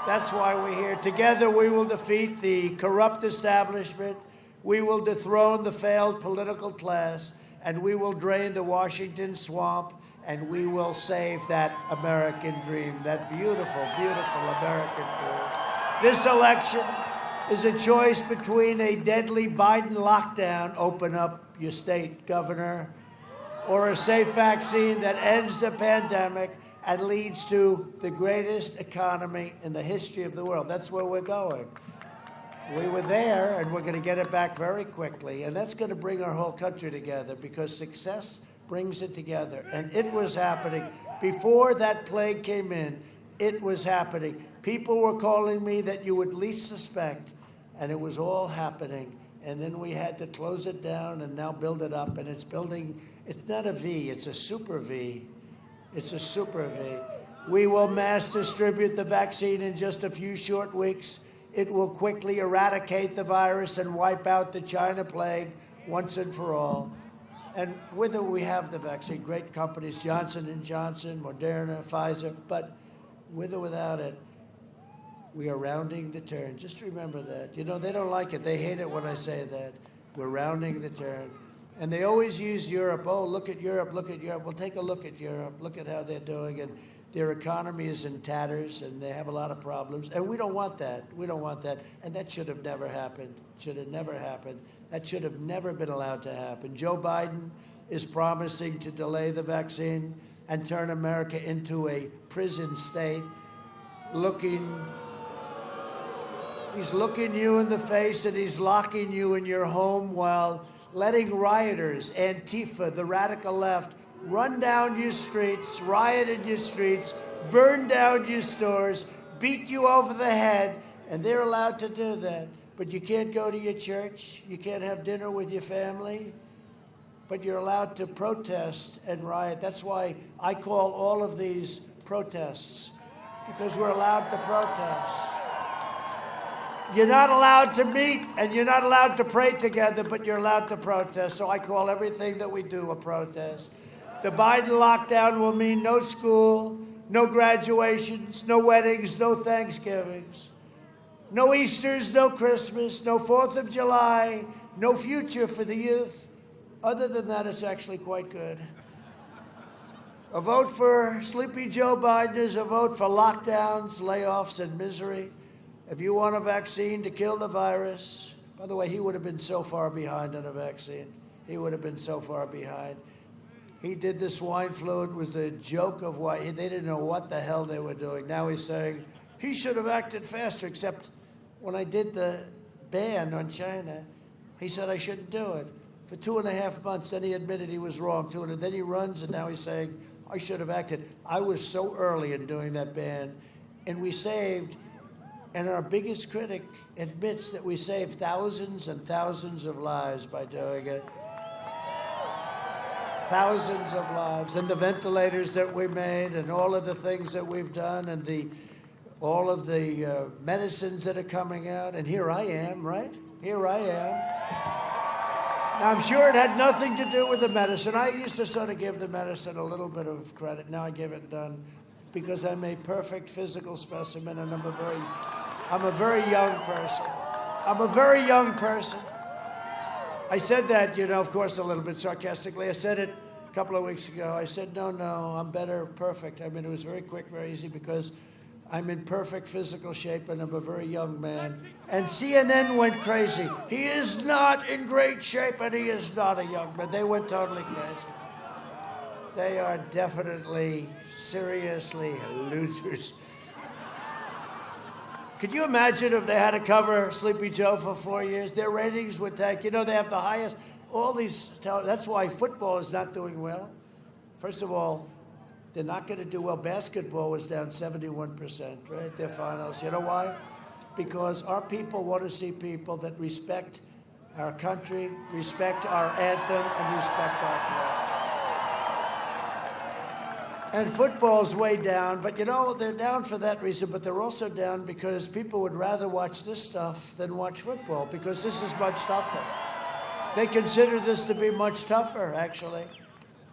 That's why we're here. Together we will defeat the corrupt establishment, we will dethrone the failed political class, and we will drain the Washington swamp, and we will save that American dream, that beautiful, beautiful American dream. This election is a choice between a deadly Biden lockdown, open up your state, governor, or a safe vaccine that ends the pandemic and leads to the greatest economy in the history of the world. That's where we're going. We were there, and we're going to get it back very quickly, and that's going to bring our whole country together, because success brings it together. And it was happening. Before that plague came in, it was happening. People were calling me that you would least suspect, and it was all happening. And then we had to close it down and now build it up, and it's building. It's not a V, it's a super V. It's a super V. We will mass distribute the vaccine in just a few short weeks. It will quickly eradicate the virus and wipe out the China plague once and for all. And whether we have the vaccine, great companies, Johnson & Johnson, Moderna, Pfizer, but with or without it, we are rounding the turn. Just remember that. You know, they don't like it. They hate it when I say that. We're rounding the turn. And they always use Europe. Oh, look at Europe, look at Europe. Well, take a look at Europe. Look at how they're doing. And their economy is in tatters, and they have a lot of problems. And we don't want that. We don't want that. And that should have never happened. Should have never happened. That should have never been allowed to happen. Joe Biden is promising to delay the vaccine and turn America into a prison state, He's looking you in the face, and he's locking you in your home while letting rioters, Antifa, the radical left, run down your streets, riot in your streets, burn down your stores, beat you over the head, and they're allowed to do that. But you can't go to your church, you can't have dinner with your family, but you're allowed to protest and riot. That's why I call all of these protests, because we're allowed to protest. You're not allowed to meet, and you're not allowed to pray together, but you're allowed to protest. So I call everything that we do a protest. The Biden lockdown will mean no school, no graduations, no weddings, no Thanksgivings, no Easters, no Christmas, no 4th of July, no future for the youth. Other than that, it's actually quite good. A vote for Sleepy Joe Biden is a vote for lockdowns, layoffs, and misery. If you want a vaccine to kill the virus, by the way, he would have been so far behind on a vaccine. He would have been so far behind. He did the swine flu. It was the joke of why they didn't know what the hell they were doing. Now he's saying he should have acted faster, except when I did the ban on China, he said I shouldn't do it. For 2.5 months, then he admitted he was wrong, too, and then he runs, and now he's saying, I should have acted. I was so early in doing that ban, and we saved, and our biggest critic admits that we saved thousands and thousands of lives by doing it. Thousands of lives, and the ventilators that we made, and all of the things that we've done, and all of the medicines that are coming out, and here I am, right? Here I am. Now, I'm sure it had nothing to do with the medicine. I used to sort of give the medicine a little bit of credit. Now I give it none, because I'm a perfect physical specimen, and I'm a very young person. I'm a very young person. I said that, of course, a little bit sarcastically. I said it a couple of weeks ago. I said, no, I'm better, perfect. I mean, it was very quick, very easy, because I'm in perfect physical shape, and I'm a very young man. And CNN went crazy. He is not in great shape, and he is not a young man. They went totally crazy. They are definitely, seriously losers. Could you imagine if they had to cover Sleepy Joe for 4 years? Their ratings would tank. They have the highest, that's why football is not doing well. First of all, they're not going to do well. Basketball was down 71%, right? Their finals. You know why? Because our people want to see people that respect our country, respect our anthem, and respect our flag. And football's way down, but they're down for that reason, but they're also down because people would rather watch this stuff than watch football, because this is much tougher. They consider this to be much tougher, actually.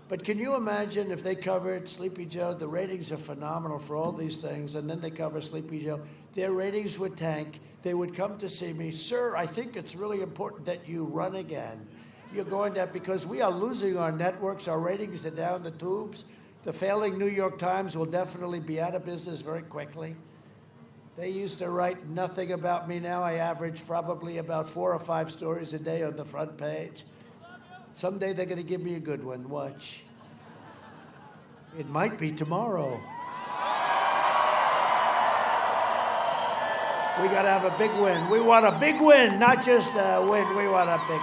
But can you imagine if they covered Sleepy Joe? The ratings are phenomenal for all these things, and then they cover Sleepy Joe. Their ratings would tank. They would come to see me. Sir, I think it's really important that you run again. You're going to, because we are losing our networks. Our ratings are down the tubes. The failing New York Times will definitely be out of business very quickly. They used to write nothing about me. Now I average probably about 4 or 5 stories a day on the front page. Someday they're going to give me a good one. Watch. It might be tomorrow. We got to have a big win. We want a big win, not just a win. We want a big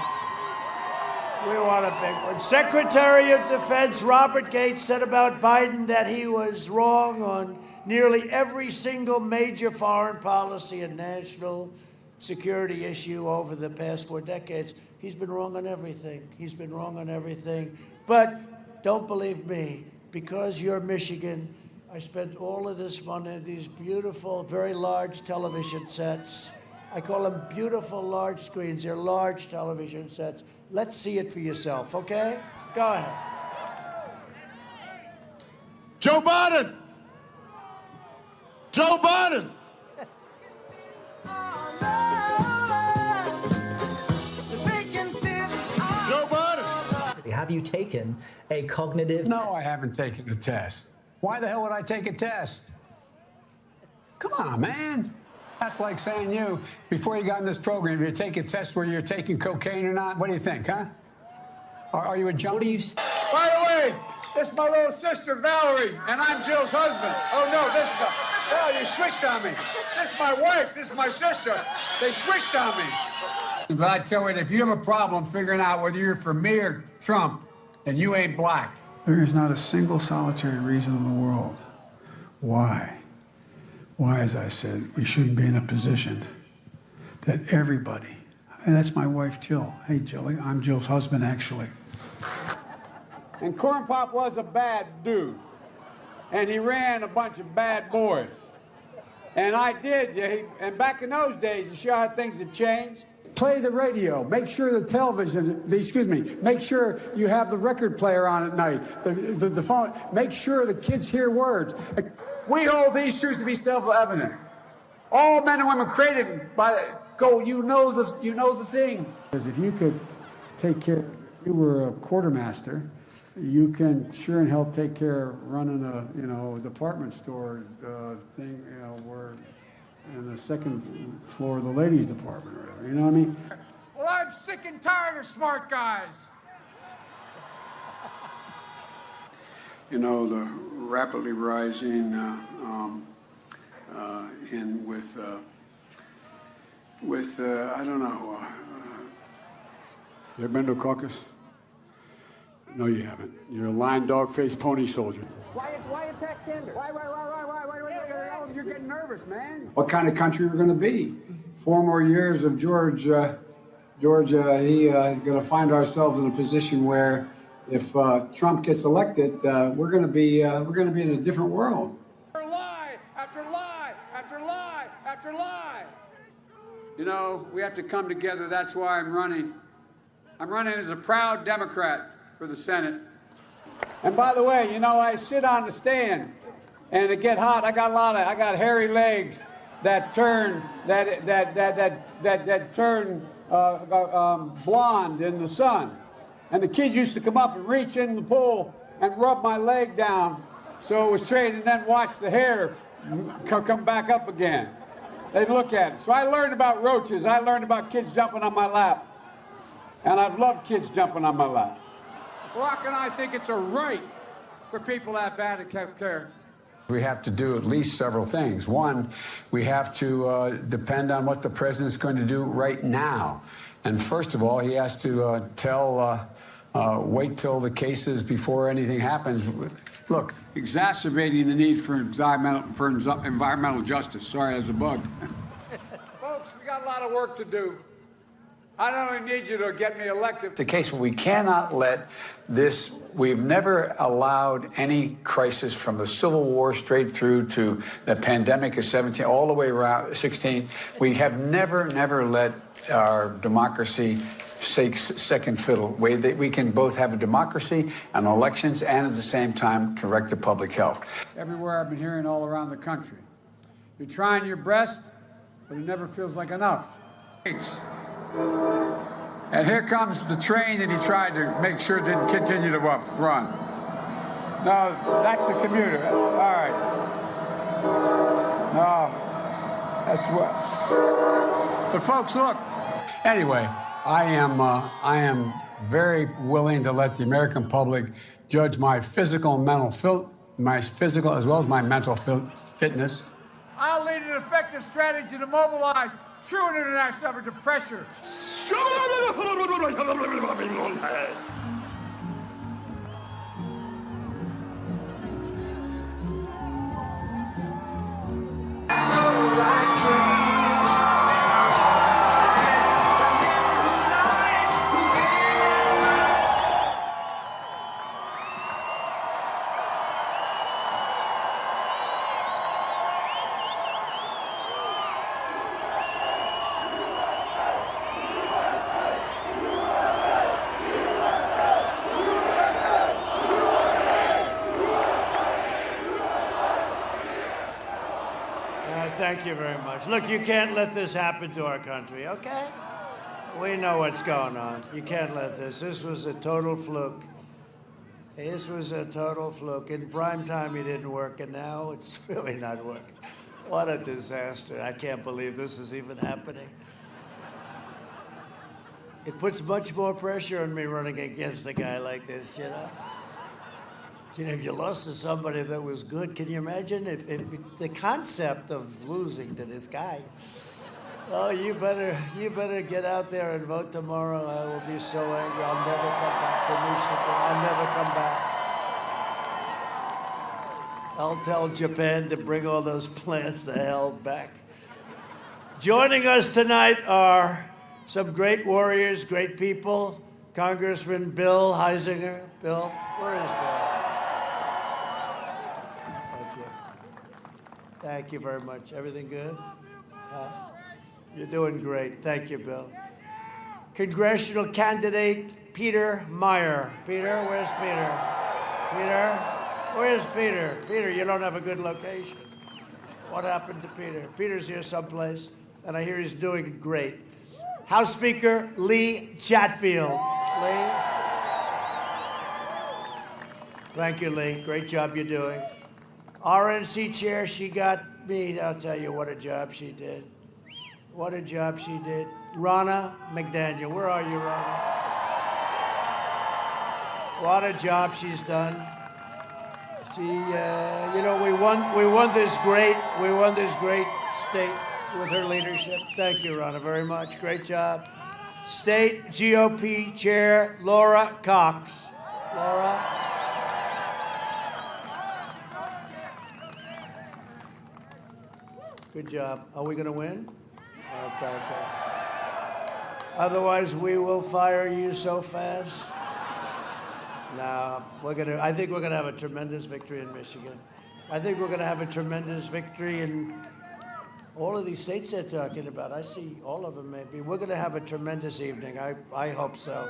one. Secretary of Defense Robert Gates said about Biden that he was wrong on nearly every single major foreign policy and national security issue over the past 4 decades. He's been wrong on everything. He's been wrong on everything. But don't believe me, because you're Michigan, I spent all of this money on these beautiful, very large television sets. I call them beautiful large screens. They're large television sets. Let's see it for yourself, okay? Go ahead. Joe Biden! Joe Biden! Have you taken a cognitive No, test? I haven't taken the test. Why the hell would I take a test? Come on, man. That's like saying before you got in this program, you take a test where you're taking cocaine or not. What do you think, huh? Are you a junkie? What do you... By the way, this is my little sister, Valerie, and I'm Jill's husband. Oh, no, you switched on me. This is my wife. This is my sister. They switched on me. But I tell you, if you have a problem figuring out whether you're for me or Trump, then you ain't black. There is not a single solitary reason in the world why, as I said, we shouldn't be in a position that everybody, and that's my wife, Jill. Hey, Jilly, I'm Jill's husband, actually. And Corn Pop was a bad dude. And he ran a bunch of bad boys. And I did. And back in those days, you sure how things have changed? play the radio, make sure the television, make sure you have the record player on at night, the phone, make sure the kids hear words. We hold these truths to be self-evident. All men and women created by you know the thing. Because if you could take care, you were a quartermaster, you can sure and hell take care of running a department store thing, where in the second floor of the ladies department or whatever, you know what I mean? Well, I'm sick and tired of smart guys. You know, the rapidly rising I don't know. You ever been to a caucus? No, you haven't. You're a lying, dog-faced pony soldier. Why attack Sanders? Why? You're getting nervous, man. What kind of country we're going to be? 4 more years of George, he's going to find ourselves in a position where if Trump gets elected, we're going to be in a different world. Lie after lie after lie after lie. You know, we have to come together. That's why I'm running. I'm running as a proud Democrat for the Senate. And by the way, you know, I sit on the stand, and it get hot. I got hairy legs that turn blonde in the sun. And the kids used to come up and reach in the pool and rub my leg down so it was straight, and then watch the hair come back up again. They'd look at it. So I learned about roaches. I learned about kids jumping on my lap. And I've loved kids jumping on my lap. Barack and I think it's a right for people to have bad health care. We have to do at least several things. One, we have to depend on what the president's going to do right now. And first of all, he has to wait till the cases before anything happens. Look, Exacerbating the need for environmental justice. Sorry, as a bug. Folks, we got a lot of work to do. I don't even need you to get me elected. the case we cannot let this. We've never allowed any crisis from the Civil War straight through to the pandemic of 17, all the way around 16. We have never let our democracy take second fiddle. We can both have a democracy and elections and at the same time correct the public health. Everywhere I've been hearing all around the country. You're trying your best, but it never feels like enough. And here comes the train that he tried to make sure didn't continue to run. No, that's the commuter. All right. No, that's what. But folks, look. Anyway, I am very willing to let the American public judge my physical and mental my physical as well as my mental fitness. I'll lead an effective strategy to mobilize true international effort to pressure. Thank you very much. Look, you can't let this happen to our country, okay? We know what's going on. You can't let this. This was a total fluke. This was a total fluke. In prime time, he didn't work, and now it's really not working. What a disaster. I can't believe this is even happening. It puts much more pressure on me running against a guy like this, you know? You know, if you lost to somebody that was good, can you imagine if the concept of losing to this guy? Oh, you better get out there and vote tomorrow. I will be so angry. I'll never come back to Michigan. I'll never come back. I'll tell Japan to bring all those plants the hell back. Joining us tonight are some great warriors, great people. Congressman Bill Heisinger. Bill, where is Bill? Thank you very much. Everything good? You're doing great. Thank you, Bill. congressional candidate Peter Meyer. Peter, where's Peter? Peter, where's Peter? Peter, you don't have a good location. What happened to Peter? Peter's here someplace, and I hear he's doing great. House Speaker Lee Chatfield. Lee? Thank you, Lee. Great job you're doing. RNC chair, she got me. I'll tell you what a job she did. What a job she did. Ronna McDaniel. Where are you, Ronna? What a job she's done. She, you know, we won this great state with her leadership. Thank you, Ronna, very much. Great job. State GOP Chair Laura Cox. Laura. Good job. Are we going to win? Okay. Otherwise, we will fire you so fast. No, I think we're gonna have a tremendous victory in Michigan. I think we're gonna have a tremendous victory in all of these states they're talking about. I see all of them maybe. We're gonna have a tremendous evening. I hope so.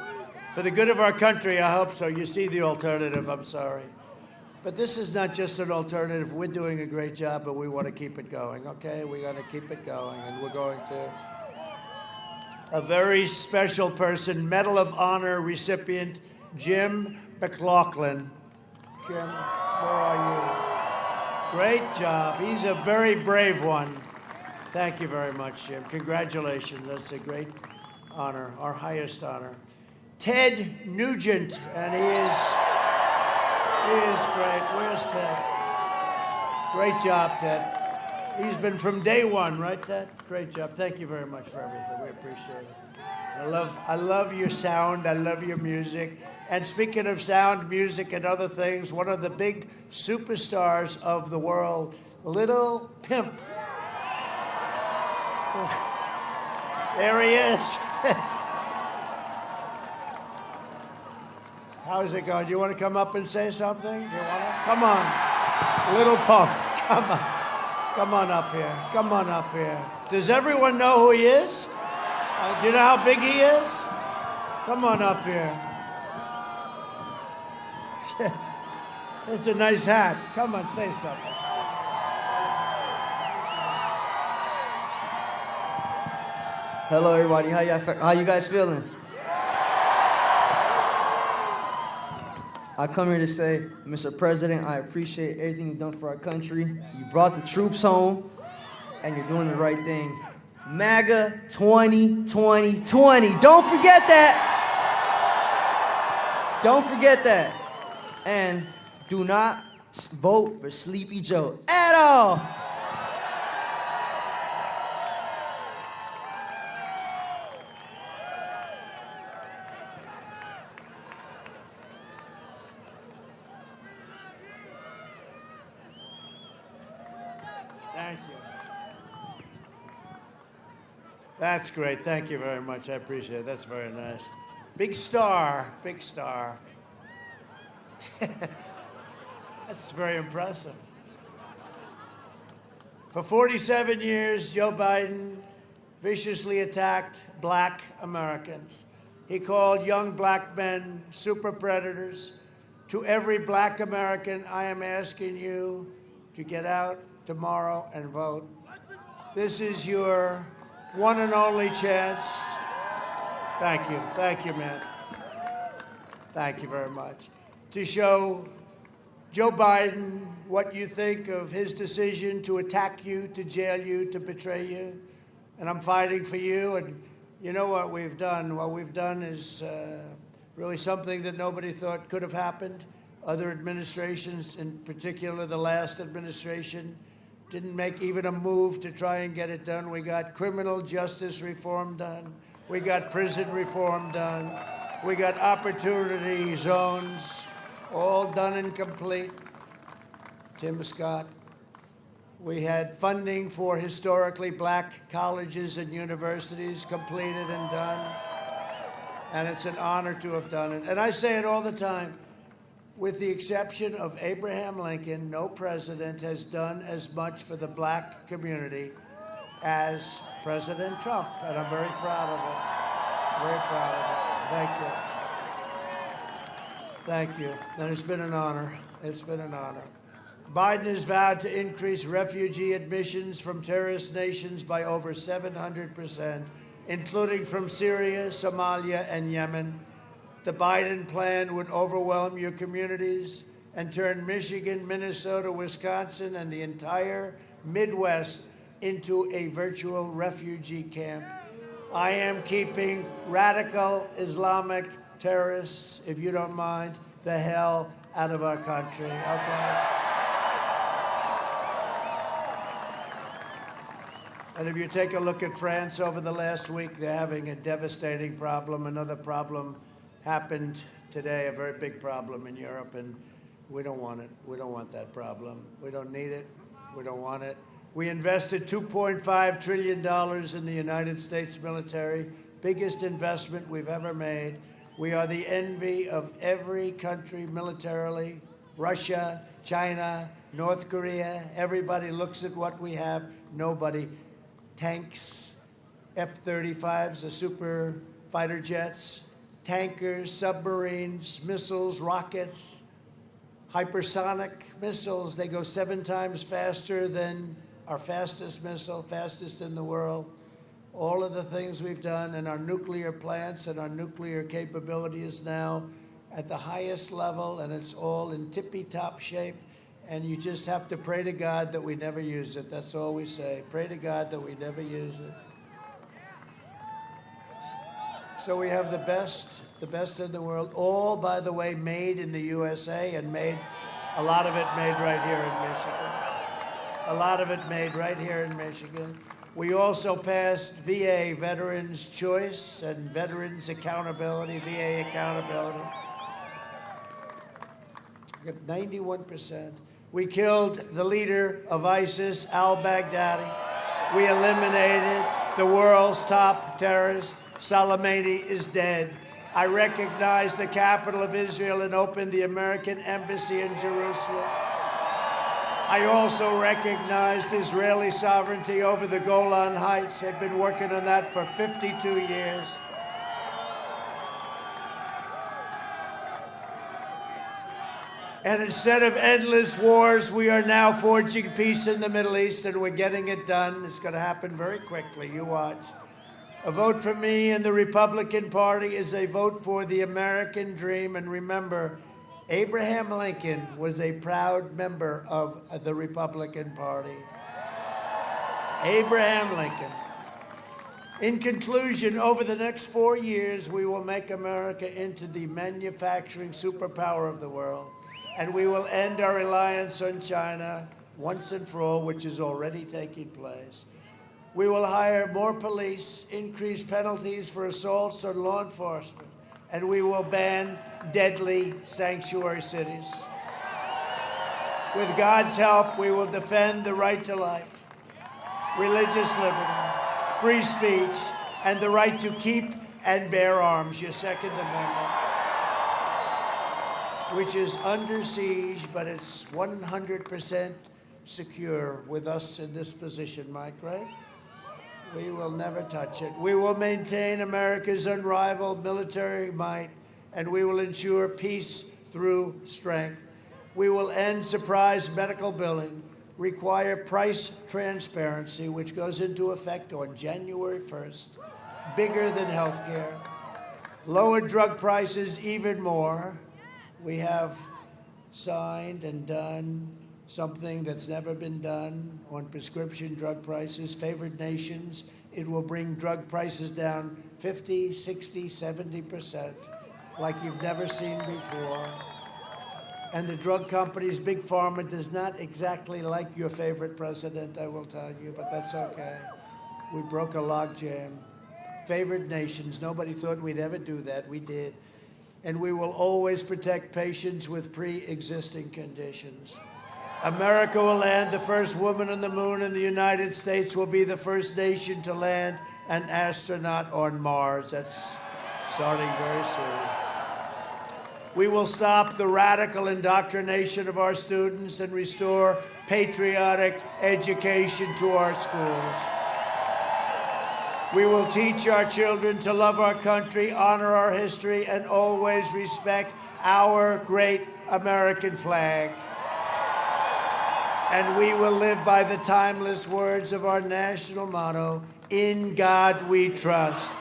For the good of our country, I hope so. You see the alternative, I'm sorry. But this is not just an alternative. We're doing a great job, but we want to keep it going, okay? We got to keep it going, and we're going to. A very special person, Medal of Honor recipient, Jim McLaughlin. Jim, where are you? Great job. He's a very brave one. Thank you very much, Jim. Congratulations. That's a great honor, our highest honor. Ted Nugent, and he is great. Where's Ted? Great job, Ted. He's been from day one, right, Ted? Great job. Thank you very much for everything. We appreciate it. I love your sound. I love your music. And speaking of sound, music, and other things, one of the big superstars of the world, Little Pimp. There he is. How's it going? Do you want to come up and say something? Do you want to? Come on. Little Pump. Come on. Come on up here. Come on up here. Does everyone know who he is? Do you know how big he is? Come on up here. It's a nice hat. Come on, say something. Hello, everybody. How you guys feeling? I come here to say, Mr. President, I appreciate everything you've done for our country. You brought the troops home, and you're doing the right thing. MAGA 2020. Don't forget that. Don't forget that. And do not vote for Sleepy Joe at all. Thank you. That's great. Thank you very much. I appreciate it. That's very nice. Big star. Big star. That's very impressive. For 47 years, Joe Biden viciously attacked black Americans. He called young black men super predators. To every black American, I am asking you to get out tomorrow and vote. This is your one and only chance. Thank you. Thank you, man. Thank you very much. To show Joe Biden what you think of his decision to attack you, to jail you, to betray you. And I'm fighting for you. And you know what we've done? What we've done is really something that nobody thought could have happened. Other administrations, in particular the last administration, didn't make even a move to try and get it done. We got criminal justice reform done. We got prison reform done. We got opportunity zones, all done and complete. Tim Scott. We had funding for historically black colleges and universities completed and done. And it's an honor to have done it. And I say it all the time. With the exception of Abraham Lincoln, no president has done as much for the black community as President Trump, and I'm very proud of it. Very proud of it. Thank you. Thank you. And it's been an honor. It's been an honor. Biden has vowed to increase refugee admissions from terrorist nations by over 700%, including from Syria, Somalia, and Yemen. The Biden plan would overwhelm your communities and turn Michigan, Minnesota, Wisconsin, and the entire Midwest into a virtual refugee camp. I am keeping radical Islamic terrorists, if you don't mind, the hell out of our country, okay? And if you take a look at France over the last week, they're having a devastating problem. Another problem happened today, a very big problem in Europe, and we don't want it. We don't want that problem. We don't need it. We don't want it. We invested $2.5 trillion in the United States military, biggest investment we've ever made. We are the envy of every country militarily, Russia, China, North Korea. Everybody looks at what we have. Nobody. Tanks, F-35s, the super fighter jets, tankers, submarines, missiles, rockets, hypersonic missiles. They go 7 times faster than our fastest missile, fastest in the world. All of the things we've done, and our nuclear plants and our nuclear capability is now at the highest level, and it's all in tippy-top shape. And you just have to pray to God that we never use it. That's all we say. Pray to God that we never use it. So we have the best in the world, all, by the way, made in the USA, and a lot of it made right here in Michigan. A lot of it made right here in Michigan. We also passed VA Veterans Choice and Veterans Accountability, VA Accountability. We got 91%. We killed the leader of ISIS, al-Baghdadi. We eliminated the world's top terrorist. Soleimani is dead. I recognized the capital of Israel and opened the American embassy in Jerusalem. I also recognized Israeli sovereignty over the Golan Heights. I've been working on that for 52 years. And instead of endless wars, we are now forging peace in the Middle East, and we're getting it done. It's going to happen very quickly. You watch. A vote for me and the Republican Party is a vote for the American dream. And remember, Abraham Lincoln was a proud member of the Republican Party. Abraham Lincoln. In conclusion, over the next 4 years, we will make America into the manufacturing superpower of the world. And we will end our reliance on China once and for all, which is already taking place. We will hire more police, increase penalties for assaults on law enforcement, and we will ban deadly sanctuary cities. With God's help, we will defend the right to life, religious liberty, free speech, and the right to keep and bear arms, your Second Amendment, which is under siege, but it's 100% secure with us in this position, Mike, right? We will never touch it. We will maintain America's unrivaled military might, and we will ensure peace through strength. We will end surprise medical billing, require price transparency, which goes into effect on January 1st, bigger than health care, lower drug prices even more. We have signed and done something that's never been done on prescription drug prices. Favored nations, it will bring drug prices down 50, 60, 70%, like you've never seen before. And the drug companies, Big Pharma, does not exactly like your favorite president, I will tell you, but that's okay. We broke a logjam. Favored nations, nobody thought we'd ever do that. We did. And we will always protect patients with pre-existing conditions. America will land the first woman on the moon, and the United States will be the first nation to land an astronaut on Mars. That's starting very soon. We will stop the radical indoctrination of our students and restore patriotic education to our schools. We will teach our children to love our country, honor our history, and always respect our great American flag. And we will live by the timeless words of our national motto, "In God we trust."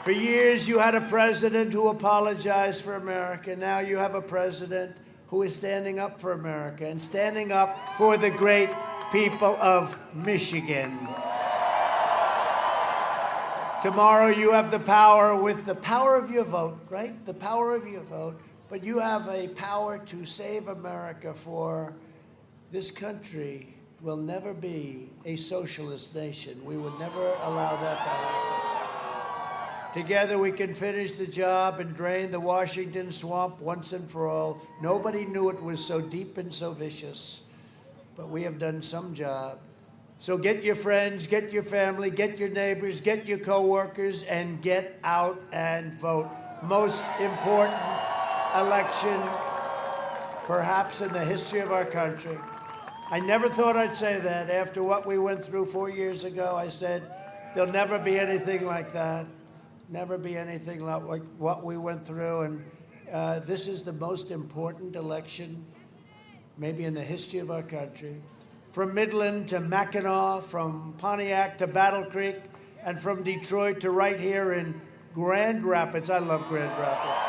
For years, you had a president who apologized for America. Now you have a president who is standing up for America and standing up for the great people of Michigan. Tomorrow you have the power with the power of your vote, right? The power of your vote. But you have a power to save America, for this country will never be a socialist nation. We would never allow that to happen. Together we can finish the job and drain the Washington swamp once and for all. Nobody knew it was so deep and so vicious, but we have done some job. So get your friends, get your family, get your neighbors, get your coworkers, and get out and vote. Most important election, perhaps in the history of our country. I never thought I'd say that. After what we went through 4 years ago, I said, there'll never be anything like that. Never be anything like what we went through. And this is the most important election, maybe in the history of our country. From Midland to Mackinac, from Pontiac to Battle Creek, and from Detroit to right here in Grand Rapids. I love Grand Rapids.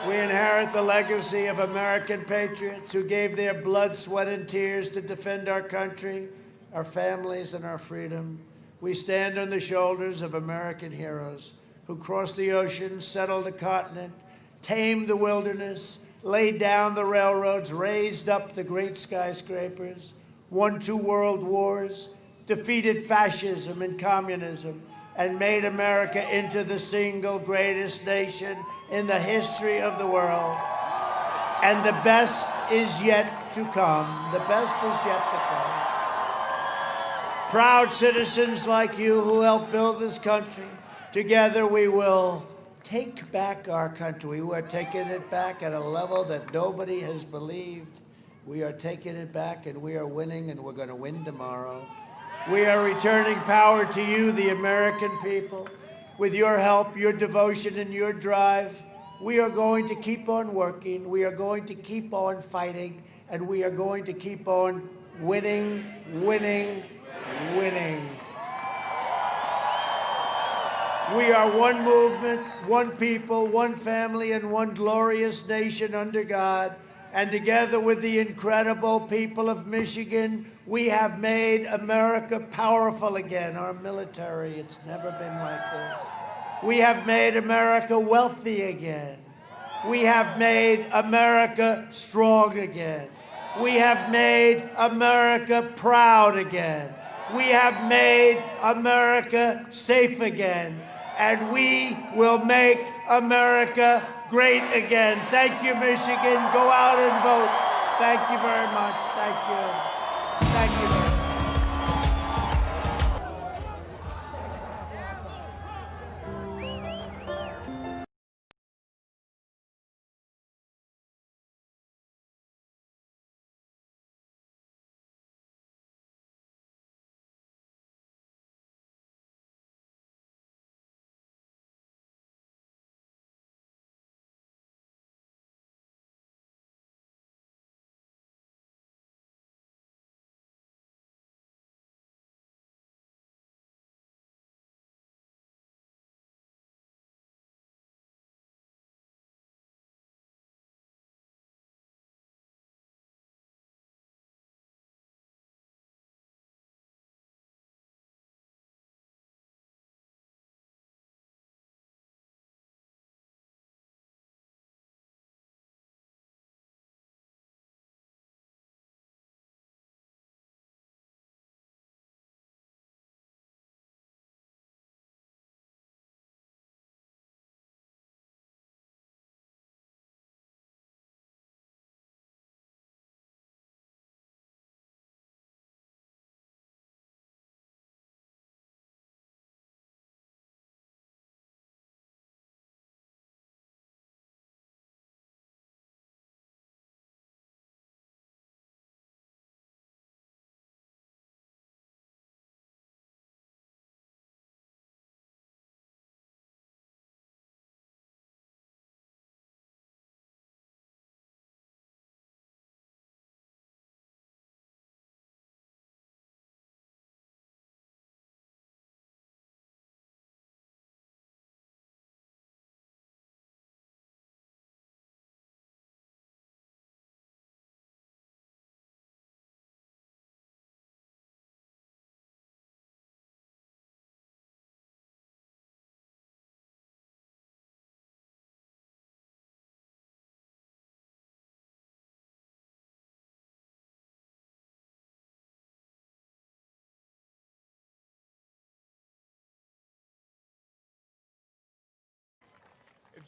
We inherit the legacy of American patriots who gave their blood, sweat, and tears to defend our country, our families, and our freedom. We stand on the shoulders of American heroes who crossed the ocean, settled the continent, tamed the wilderness, laid down the railroads, raised up the great skyscrapers, won 2 world wars, defeated fascism and communism, and made America into the single greatest nation in the history of the world. And the best is yet to come. The best is yet to come. Proud citizens like you who helped build this country, together we will take back our country. We are taking it back at a level that nobody has believed. We are taking it back, and we are winning, and we're going to win tomorrow. We are returning power to you, the American people. With your help, your devotion, and your drive, we are going to keep on working. We are going to keep on fighting, and we are going to keep on winning, winning, winning. We are one movement, one people, one family, and one glorious nation under God. And together with the incredible people of Michigan, we have made America powerful again. Our military, it's never been like this. We have made America wealthy again. We have made America strong again. We have made America proud again. We have made America safe again. And we will make America great again. Thank you, Michigan. Go out and vote. Thank you very much. Thank you. Thank you very much.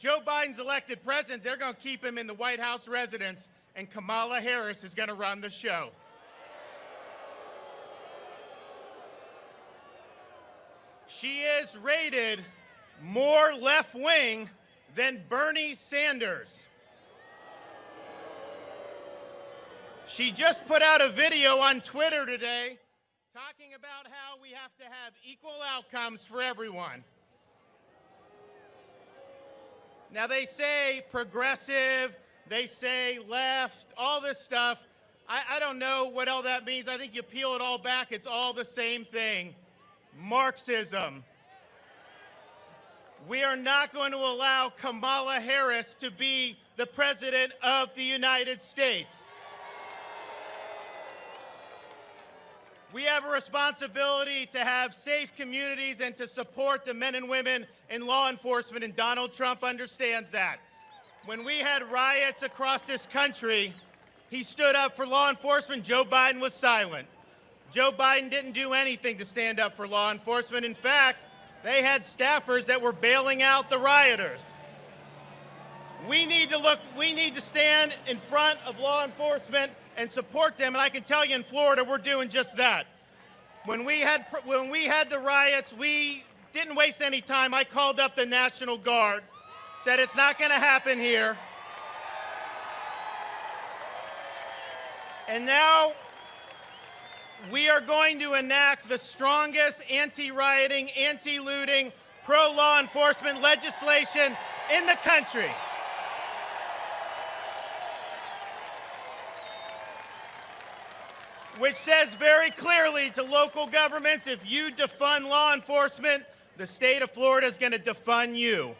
Joe Biden's elected president, they're going to keep him in the White House residence, and Kamala Harris is going to run the show. She is rated more left-wing than Bernie Sanders. She just put out a video on Twitter today talking about how we have to have equal outcomes for everyone. Now, they say progressive, they say left, all this stuff. I don't know what all that means. I think you peel it all back, it's all the same thing. Marxism. We are not going to allow Kamala Harris to be the President of the United States. We have a responsibility to have safe communities and to support the men and women in law enforcement, and Donald Trump understands that. When we had riots across this country, he stood up for law enforcement. Joe Biden was silent. Joe Biden didn't do anything to stand up for law enforcement. In fact, they had staffers that were bailing out the rioters. We need to stand in front of law enforcement and support them, and I can tell you in Florida, we're doing just that. When we had the riots, we didn't waste any time. I called up the National Guard, said it's not going to happen here. And now we are going to enact the strongest anti-rioting, anti-looting, pro-law enforcement legislation in the country. Which says very clearly to local governments, if you defund law enforcement, the state of Florida is going to defund you.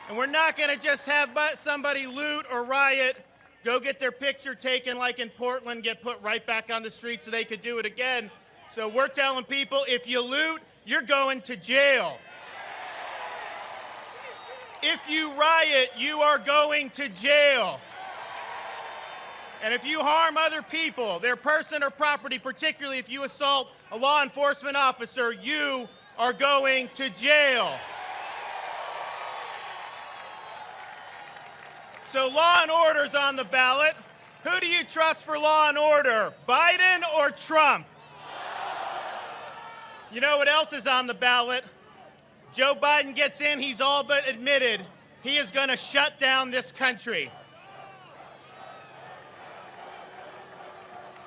And we're not going to just have somebody loot or riot, go get their picture taken like in Portland, get put right back on the street so they could do it again. So we're telling people, if you loot, you're going to jail. If you riot, you are going to jail. And if you harm other people, their person or property, particularly if you assault a law enforcement officer, you are going to jail. So law and order's on the ballot. Who do you trust for law and order, Biden or Trump? You know what else is on the ballot? Joe Biden gets in, he's all but admitted he is going to shut down this country.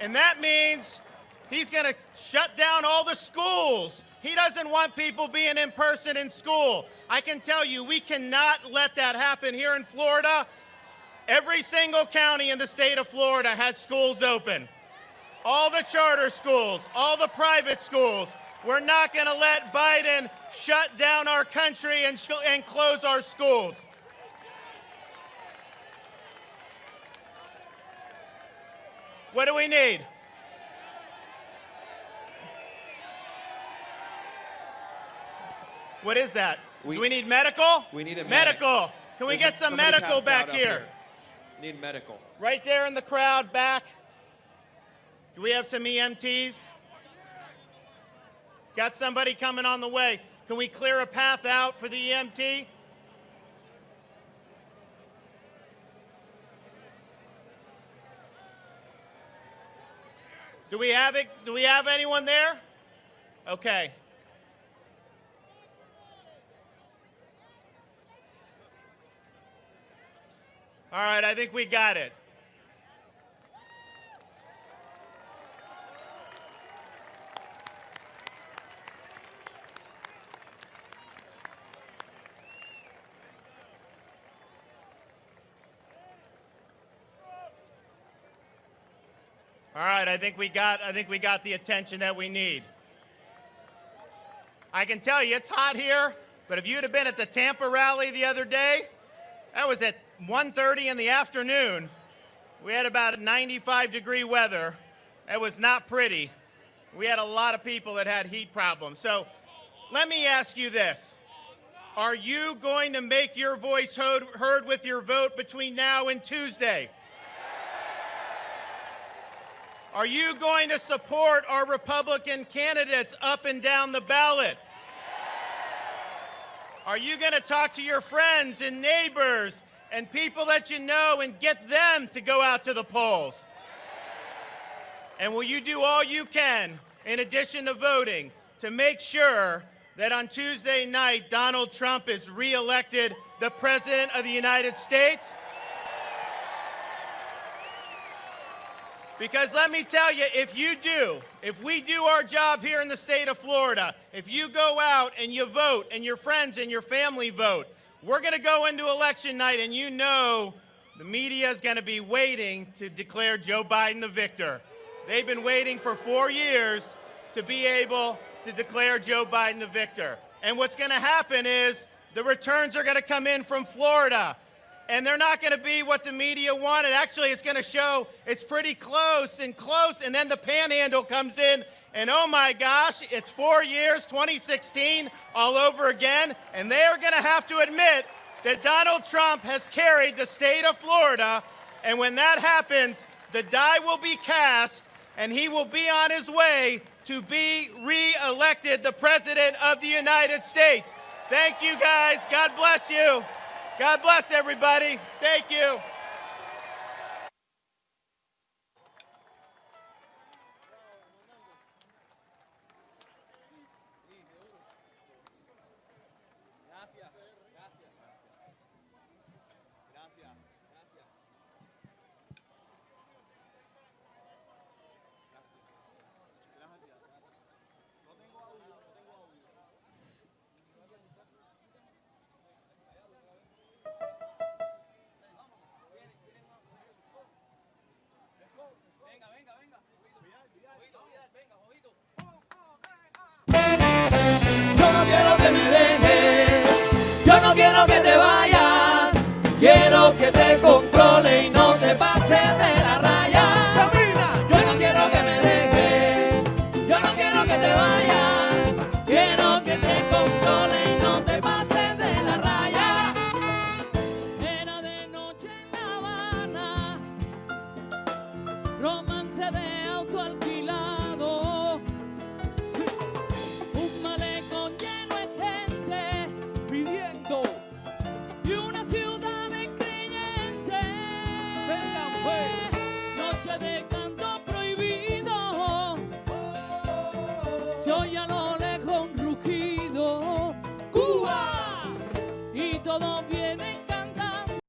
And that means he's going to shut down all the schools. He doesn't want people being in person in school. I can tell you, we cannot let that happen here in Florida. Every single county in the state of Florida has schools open. All the charter schools, all the private schools. We're not going to let Biden shut down our country and close our schools. What do we need? What is that? Do we need medical? We need a medical. Can we get some medical back here? Need medical. Right there in the crowd back. Do we have some EMTs? Got somebody coming on the way. Can we clear a path out for the EMT? Do we have it? Do we have anyone there? Okay. All right, I think we got it. All right, I think we got the attention that we need. I can tell you it's hot here, but if you'd have been at the Tampa rally the other day, that was at 1:30 in the afternoon. We had about 95-degree weather. It was not pretty. We had a lot of people that had heat problems. So let me ask you this. Are you going to make your voice heard with your vote between now and Tuesday? Are you going to support our Republican candidates up and down the ballot? Are you going to talk to your friends and neighbors and people that you know and get them to go out to the polls? And will you do all you can, in addition to voting, to make sure that on Tuesday night, Donald Trump is re-elected the President of the United States? Because let me tell you, if we do our job here in the state of Florida, if you go out and you vote and your friends and your family vote, we're going to go into election night and you know the media is going to be waiting to declare Joe Biden the victor. They've been waiting for 4 years to be able to declare Joe Biden the victor. And what's going to happen is the returns are going to come in from Florida. And they're not going to be what the media wanted. Actually, it's going to show it's pretty close, and then the panhandle comes in, and oh my gosh, it's 4 years, 2016, all over again, and they are going to have to admit that Donald Trump has carried the state of Florida, and when that happens, the die will be cast, and he will be on his way to be re-elected the President of the United States. Thank you, guys. God bless you. God bless everybody. Thank you. Yo no quiero que me